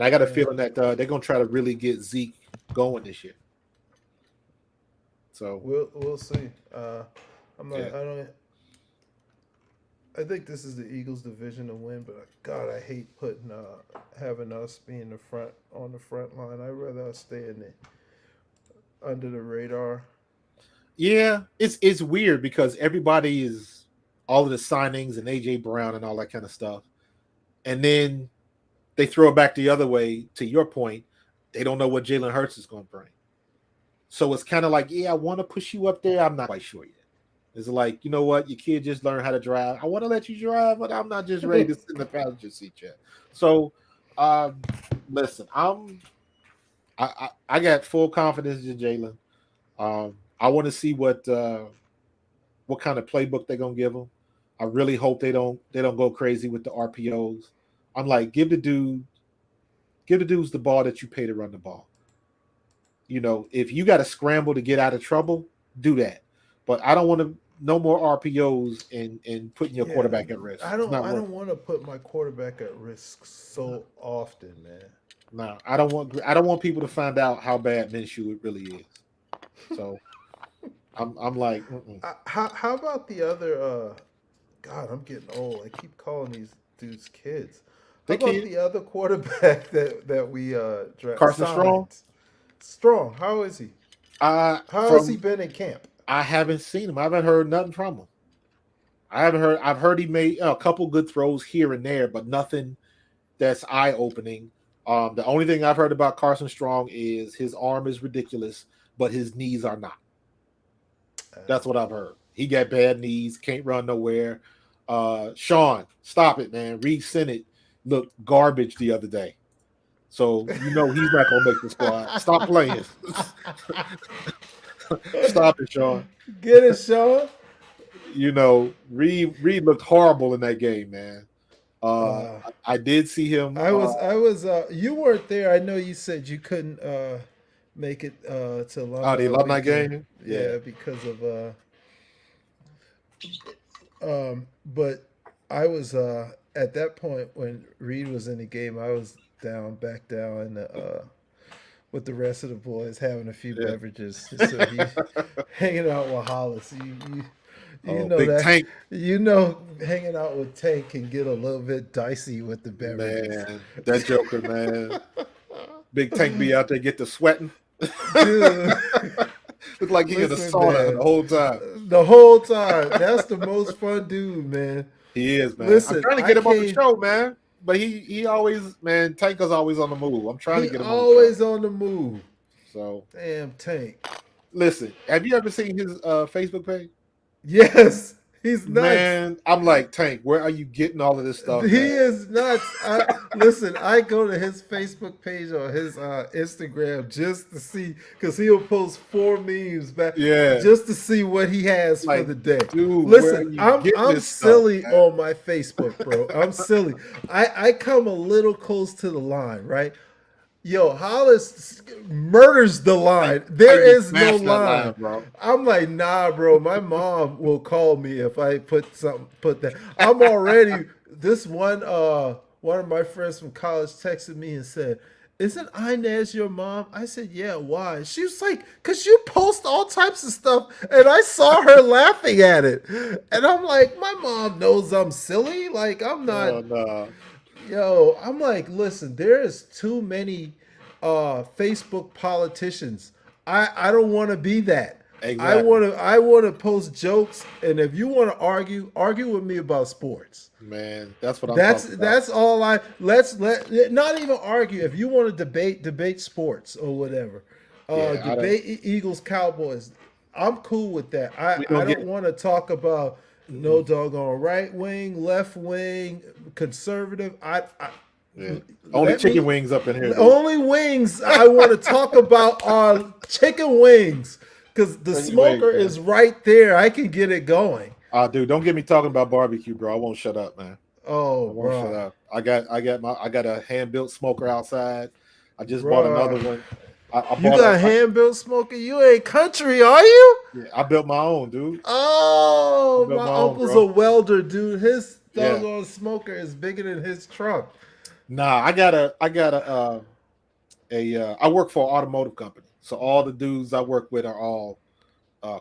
I got a feeling that they're going to try to really get Zeke going this year. So we'll see. I think this is the Eagles' division to win, but God, I hate having us being on the front line. I'd rather us stay under the radar. Yeah, it's weird because everybody is all of the signings and AJ Brown and all that kind of stuff, and then they throw it back the other way. To your point, they don't know what Jalen Hurts is going to bring. So it's kind of like, I want to push you up there. I'm not quite sure yet. It's like, you know what? Your kid just learned how to drive. I want to let you drive, but I'm not just ready to sit in the passenger seat yet. So, listen, I got full confidence in Jalen. I want to see what kind of playbook they're gonna give him. I really hope they don't go crazy with the RPOs. I'm like, give the dudes the ball that you pay to run the ball. If you got to scramble to get out of trouble, do that. But I don't want to no more RPOs and putting your quarterback at risk. I don't want to put my quarterback at risk so often, man. No, I don't want people to find out how bad Minshew it really is. So I'm like, How about the other? God, I'm getting old. I keep calling these dudes kids. How they about kid the other quarterback that we Carson Strong. Strong, how is he? How has he From been in camp? I haven't seen him. I haven't heard nothing from him. I've heard he made a couple good throws here and there, but nothing that's eye opening. The only thing I've heard about Carson Strong is his arm is ridiculous, but his knees are not. That's what I've heard. He got bad knees, can't run nowhere. Sean, stop it, man. Reed Sennett looked garbage the other day. So you know he's not gonna make the squad. Stop playing. Stop it, Sean. Get it, Sean. You know, Reed looked horrible in that game, man. I did see him. I was. You weren't there. I know you said you couldn't make it to alumni. The alumni weekend. game. Yeah, because of But I was at that point when Reed was in the game. I was back down in the with the rest of the boys, having a few beverages. So he hanging out with Hollis. You know Big that Tank. You know, hanging out with Tank can get a little bit dicey with the beverages. Man, that Joker, man. Big Tank be out there get to sweating. Dude. Look like he in a Listen, sauna man. the whole time. The whole time. That's the most fun dude, man. He is, man. Listen, I'm trying to get him on the show, man. But he always, man, Tank is always on the move. I'm trying to get him always on the move. So Damn Tank. listen, have you ever seen his Facebook page? Yes. He's nuts. Man, I'm like, Tank, where are you getting all of this stuff? He man? is nuts. Listen, I go to his Facebook page or his Instagram just to see, because he'll post 4 memes back, just to see what he has for the day. Dude, listen, I'm this silly stuff, on my Facebook, bro. I'm silly. I come a little close to the line, right? Yo, Hollis murders the line. There is no line. bro. I'm like, nah, bro. My mom will call me if I put that. I'm already this one of my friends from college texted me and said, "Isn't Inez your mom?" I said, "Yeah, why?" She was like, "Cause you post all types of stuff," and I saw her laughing at it. And I'm like, my mom knows I'm silly. Like, I'm not. Oh, no. Yo, I'm like, listen, there is too many Facebook politicians. I don't want to be that. Exactly. I want to post jokes, and if you want to argue with me about sports. Man, that's what I'm talking about. That's all let's not even argue. If you want to debate sports or whatever. Debate Eagles Cowboys. I'm cool with that. I don't want to talk about no doggone right wing, left wing, conservative. Only chicken wings up in here. Only wings I want to talk about are chicken wings, because the smoker is right there. I can get it going. Dude, don't get me talking about barbecue, bro. I won't shut up, man. Oh, I won't shut up. I got a hand built smoker outside. I just bought another one. You got a hand-built smoker? You ain't country, are you? Yeah, I built my own, dude. Oh, my uncle's a welder, dude. His doggone smoker is bigger than his trunk. Nah, I work for an automotive company, so all the dudes I work with are all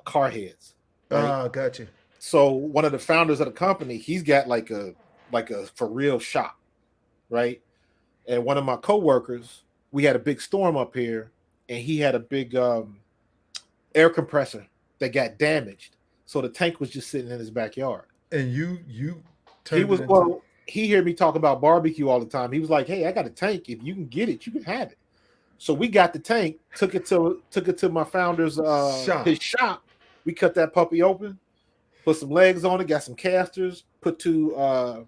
car heads. Right? Gotcha. So one of the founders of the company, he's got like a for real shop, right? And one of my coworkers, we had a big storm up here. And he had a big air compressor that got damaged, so the tank was just sitting in his backyard. And you he heard me talk about barbecue all the time. He was like, "Hey, I got a tank. If you can get it, you can have it." So we got the tank, took it to my founder's his shop. We cut that puppy open, put some legs on it, got some casters, put two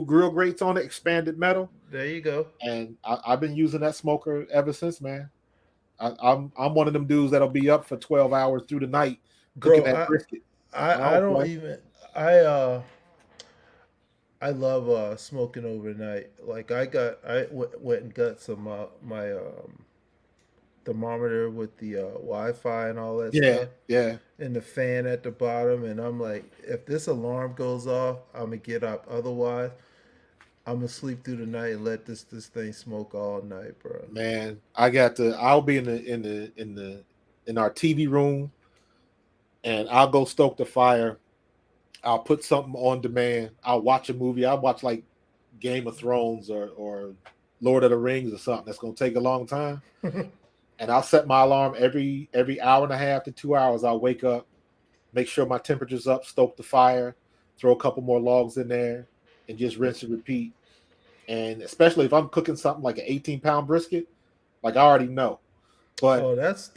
grill grates on it, expanded metal. There you go. And I've been using that smoker ever since, man. I'm one of them dudes that'll be up for 12 hours through the night cooking that brisket. I love smoking overnight. Like I went and got some my thermometer with the Wi-Fi and all that stuff. Yeah. And the fan at the bottom, and I'm like, if this alarm goes off, I'm gonna get up. Otherwise, I'm gonna sleep through the night and let this thing smoke all night, bro. Man, I'll be in our TV room, and I'll go stoke the fire. I'll put something on demand. I'll watch a movie. I'll watch like Game of Thrones or Lord of the Rings or something that's gonna take a long time. And I'll set my alarm every hour and a half to 2 hours. I'll wake up, make sure my temperature's up, stoke the fire, throw a couple more logs in there, and just rinse and repeat. And especially if I'm cooking something like an 18-pound brisket, like I already know. But Oh, that's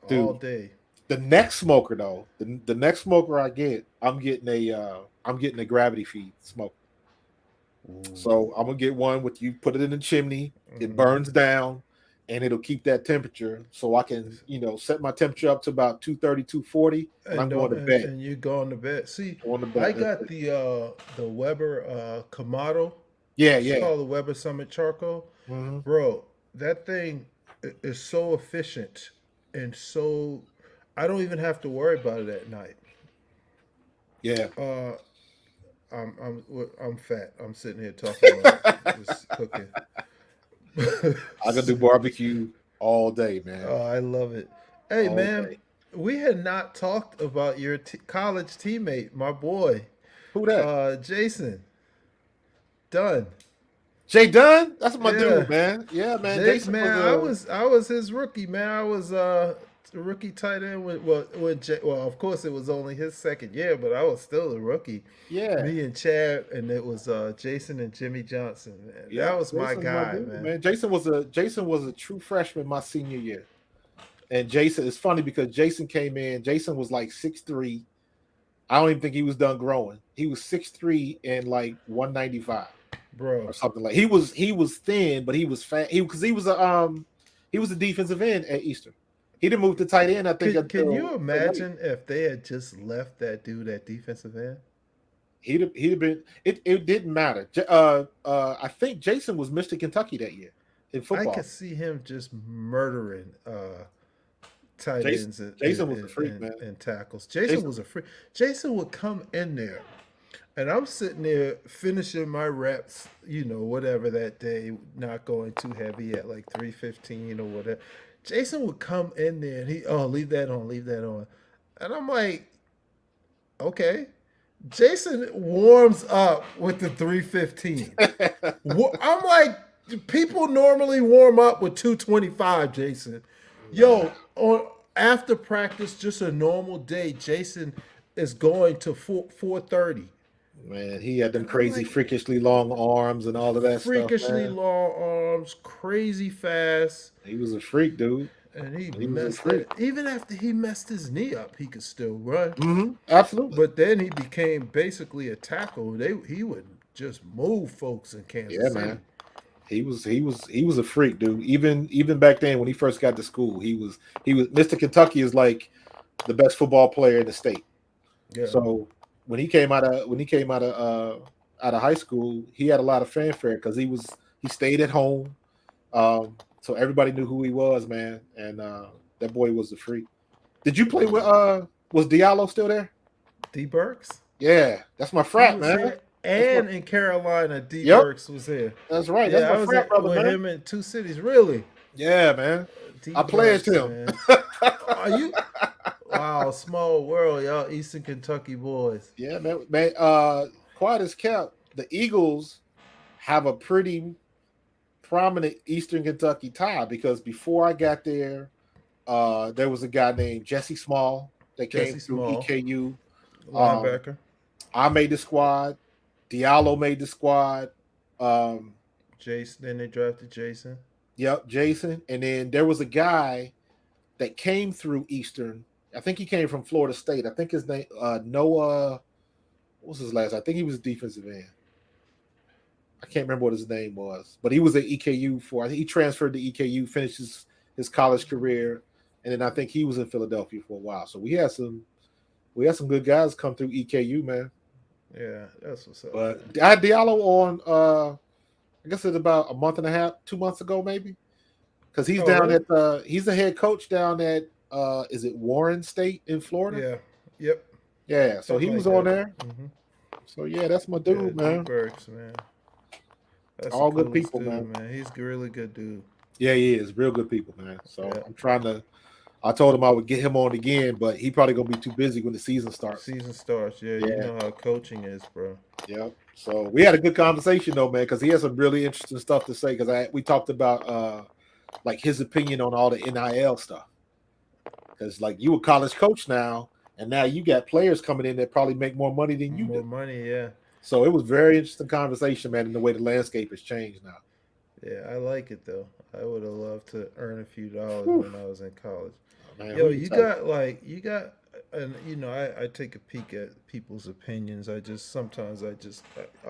dude, all day. the next smoker though, the next smoker I get, I'm getting a gravity feed smoker. So I'm gonna get one with you put it in the chimney, it burns down, and it'll keep that temperature so I can, set my temperature up to about 230, 240, and I'm going to bed. And you going to bed. See, Going to bed. I got the Weber Kamado. Yeah, It's yeah. called the Weber Summit Charcoal. Mm-hmm. Bro, that thing is so efficient and so I don't even have to worry about it at night. Yeah. I'm fat. I'm sitting here talking about just cooking. I can do barbecue all day, man. Oh, I love it. Hey, All man, day. we had not talked about your college teammate, my boy, Who that? Jason Dunn. Jay Dunn? That's my Yeah. dude, man. Yeah, man. Jason I was his rookie, man. I was a rookie tight end well, of course it was only his second year, but I was still a rookie. Yeah. Me and Chad, and it was Jason and Jimmy Johnson. Man. Yeah, That was my Jason's guy, dude, man. Jason was a true freshman my senior year. And Jason, it's funny because Jason came in, Jason was like 6'3". I don't even think he was done growing. He was 6'3" and like 195. Bro, Or something like he was thin, but he was fat. He was a defensive end at Eastern. He didn't move to tight end. I think. can you imagine if they had just left that dude at defensive end? He'd have been. It didn't matter. I think Jason was Mr. Kentucky that year in football. I could see him just murdering tight ends. Jason was a freak, man. And tackles. Jason was a freak. Jason would come in there. And I'm sitting there finishing my reps, whatever that day, not going too heavy at like 315 or whatever. Jason would come in there and leave that on. And I'm like, okay. Jason warms up with the 315. I'm like, people normally warm up with 225, Jason. Yo, after practice, just a normal day, Jason is going to 430. Man, he had them crazy, freakishly long arms and all of that freakishly stuff. long arms, crazy fast. He was a freak, dude. And he was a messed freak. it. Even after he messed his knee up, he could still run. Mm-hmm. Absolutely. But then he became basically a tackle. He would just move folks in Kansas City. Man. He was a freak, dude. Even back then when he first got to school, he was Mr. Kentucky is like the best football player in the state. Yeah. So when he came out of high school, he had a lot of fanfare because he stayed at home. So everybody knew who he was, man. And that boy was a freak. Did you play with was Diallo still there? D Burks? Yeah, that's my frat, man. There. And in Carolina, D Burks was here. That's right. Yeah, that's my frat brother, with man. him in two cities, really. Yeah, man. I pledged him. Are you? Wow, small world, y'all Eastern Kentucky boys. Yeah, man. Quiet as kept, the Eagles have a pretty prominent Eastern Kentucky tie because before I got there, there was a guy named Jesse Small that came through EKU. Linebacker. I made the squad. Diallo made the squad. Jason. Then they drafted Jason. Yep, Jason. And then there was a guy that came through Eastern. I think he came from Florida State. I think his name Noah. What was his last? I think he was a defensive end. I can't remember what his name was, but he was at EKU I think he transferred to EKU, finished his college career, and then I think he was in Philadelphia for a while. So we had some good guys come through EKU, man. Yeah, that's what's up. But I had Diallo on I guess it's about a month and a half, 2 months ago, maybe. Because he's he's the head coach down at is it Warren State in Florida? Yeah. Yep. Yeah. So he was on there. Mm-hmm. So yeah, that's my Yeah, dude, D man. Burks, man. That's All the good coolest people, dude, man. He's a really good dude. Yeah, he is real good people, man. So Yeah. I'm trying to. I told him I would get him on again, but he probably gonna be too busy when the season starts. Season starts. Yeah, you Yeah, know how coaching is, bro. yeah. So we had a good conversation though, man, because he has some really interesting stuff to say. Because we talked about like his opinion on all the NIL stuff. Because like you a college coach now, and now you got players coming in that probably make more money than you More do. money, yeah. So it was very interesting conversation, man, in the way the landscape has changed now. Yeah, I like it though. I would have loved to earn a few dollars Whew. when I was in college. Man, Yo, who you tell? got, and you know, I take a peek at people's opinions. A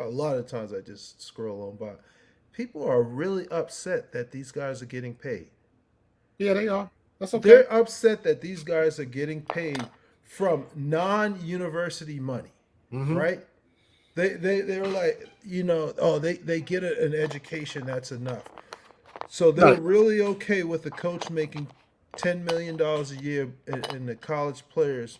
lot of times I just scroll on by. People are really upset that these guys are getting paid. Yeah, they are. That's okay. They're upset that these guys are getting paid from non-university money, Mhm. right? They were like, you know, oh, they get an education, that's enough. So they're Right. really okay with the coach making $10 million a year and the college players.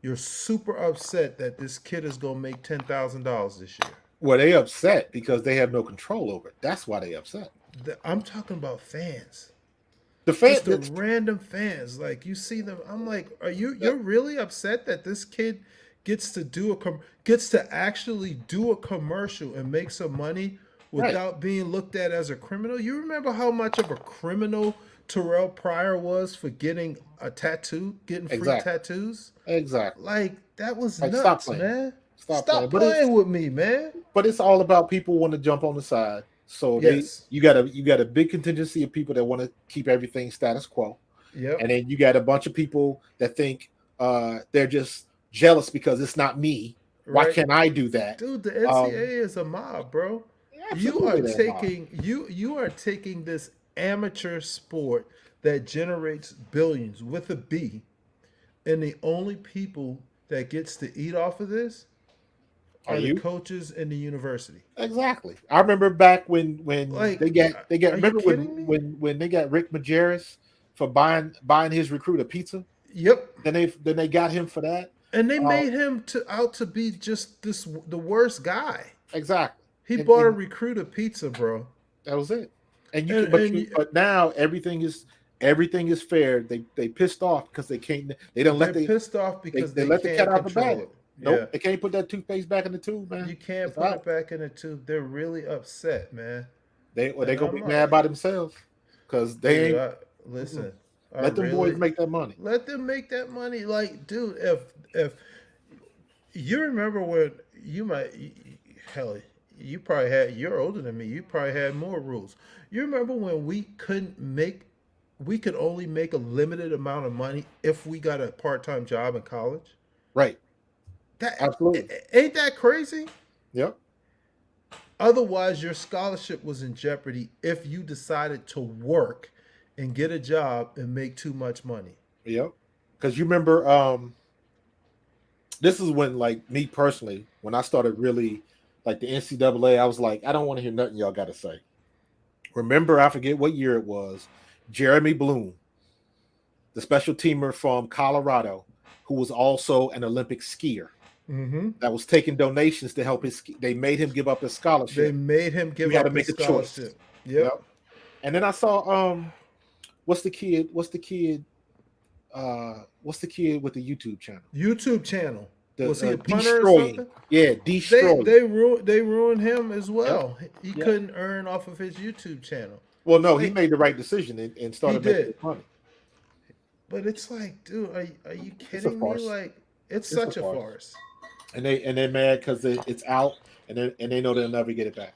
You're super upset that this kid is gonna make $10,000 this year. Well, they upset because they have no control over it. That's why they upset. I'm talking about fans. The Just fans, the random fans, like you see them. I'm like, you're really upset that this kid gets to actually do a commercial and make some money without being looked at as a criminal? You remember how much of a criminal Terrell Pryor was for getting a tattoo, getting free Exactly. tattoos? exactly. Like that was Like, stop nuts, playing. man. Stop Stop playing. playing with me, man. But it's all about people want to jump on the side. So Yes. you got a big contingency of people that want to keep everything status quo, Yep. and then you got a bunch of people that think they're just jealous because it's not me. Why Right. can't I do that? Dude, the NCAA is a mob, bro. You are Absolutely, they're a mob. taking you are taking this amateur sport that generates billions with a B, and the only people that gets to eat off of this Are are the you? coaches in the university. Exactly. I remember back when Like, they got are you remember kidding me? when they got Rick Majerus for buying his recruit a pizza. Yep. Then they got him for that. And they made him out to be just the worst guy. Exactly. He And- bought a and recruit a pizza, bro. that was it. And And- but now everything is fair. They pissed off because they can't. They don't They're let pissed off because they they let the can't cat out the control bag. it. Nope, Yeah. they can't put that toothpaste back in the tube, man. You can't It's put out. it back in the tube. They're really upset, man. They And gonna be I'm mad by themselves because they Dude, ain't listen. let them boys make that money. Let them make that money. Like, dude, if you remember when hell, you probably had. You're older than me. You probably had more rules. You remember when we could only make a limited amount of money if we got a part-time job in college. Right. That Absolutely. ain't that crazy? Yep. Otherwise, your scholarship was in jeopardy if you decided to work and get a job and make too much money. Yep. Because you remember, this is when, like, me personally, when I started really, like, the NCAA, I was like, I don't want to hear nothing y'all got to say. Remember, I forget what year it was, Jeremy Bloom, the special teamer from Colorado, who was also an Olympic skier, that was taking donations to help they made him give up his scholarship. They made him give You had up to make his a choice. scholarship. Yep. And then I saw what's the kid with the YouTube channel? YouTube channel. Was he a punter or Destroying. something? Yeah, destroying. They ruined him as well. He Yep. couldn't earn off of his YouTube channel. Well, no, he made the right decision and started He did. making money. But it's like, dude, are you a kidding me? farce. Like, it's a such a farce. farce. And they're mad because it's out and they know they'll never get it back.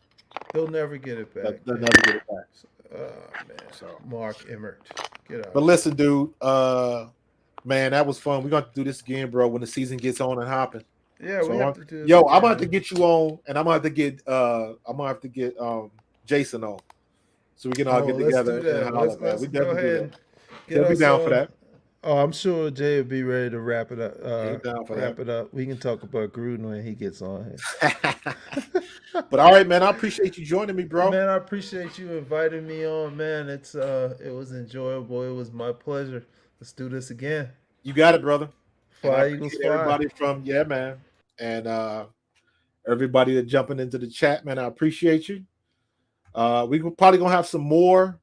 They'll never get it back. They'll man. never get it back. Oh man. So. Mark Emmert. Get out. But listen, dude, man, that was fun. We're gonna have to do this again, bro, when the season gets on and hopping. Yeah, we have to do this. Yo, again, I'm gonna have to man. get you on, and I'm gonna have to get Jason on, so we can all get let's together. do that. And holler, Let's man. We go definitely ahead do and that. get He'll be us down for on. that. Oh, I'm sure Jay will be ready to wrap it up. He's down for wrap that. it up. We can talk about Gruden when he gets on here. But all right, man, I appreciate you joining me, bro. Man, I appreciate you inviting me on, man. It was enjoyable. It was my pleasure. Let's do this again. You got it, brother. And I Fly Eagles appreciate fly. everybody from man, and everybody that jumping into the chat, man. I appreciate you. We probably gonna have some more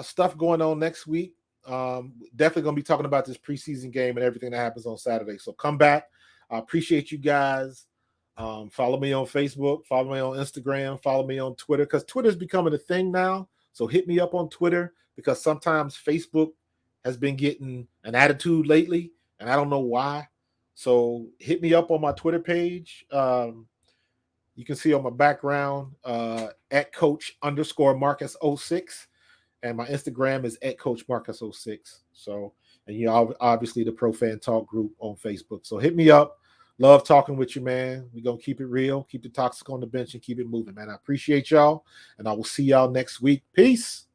stuff going on next week. Definitely gonna be talking about this preseason game and everything that happens on Saturday. So come back. I appreciate you guys. Follow me on Facebook, follow me on Instagram, follow me on Twitter, because Twitter's becoming a thing now. So hit me up on Twitter, because sometimes Facebook has been getting an attitude lately, and I don't know why. So hit me up on my Twitter page. You can see on my background at Coach_Marcus06. And my Instagram is at Coach Marcus06. So, and you know, obviously the Pro Fan Talk group on Facebook. So hit me up. Love talking with you, man. We're going to keep it real, keep the toxic on the bench, and keep it moving, man. I appreciate y'all, and I will see y'all next week. Peace.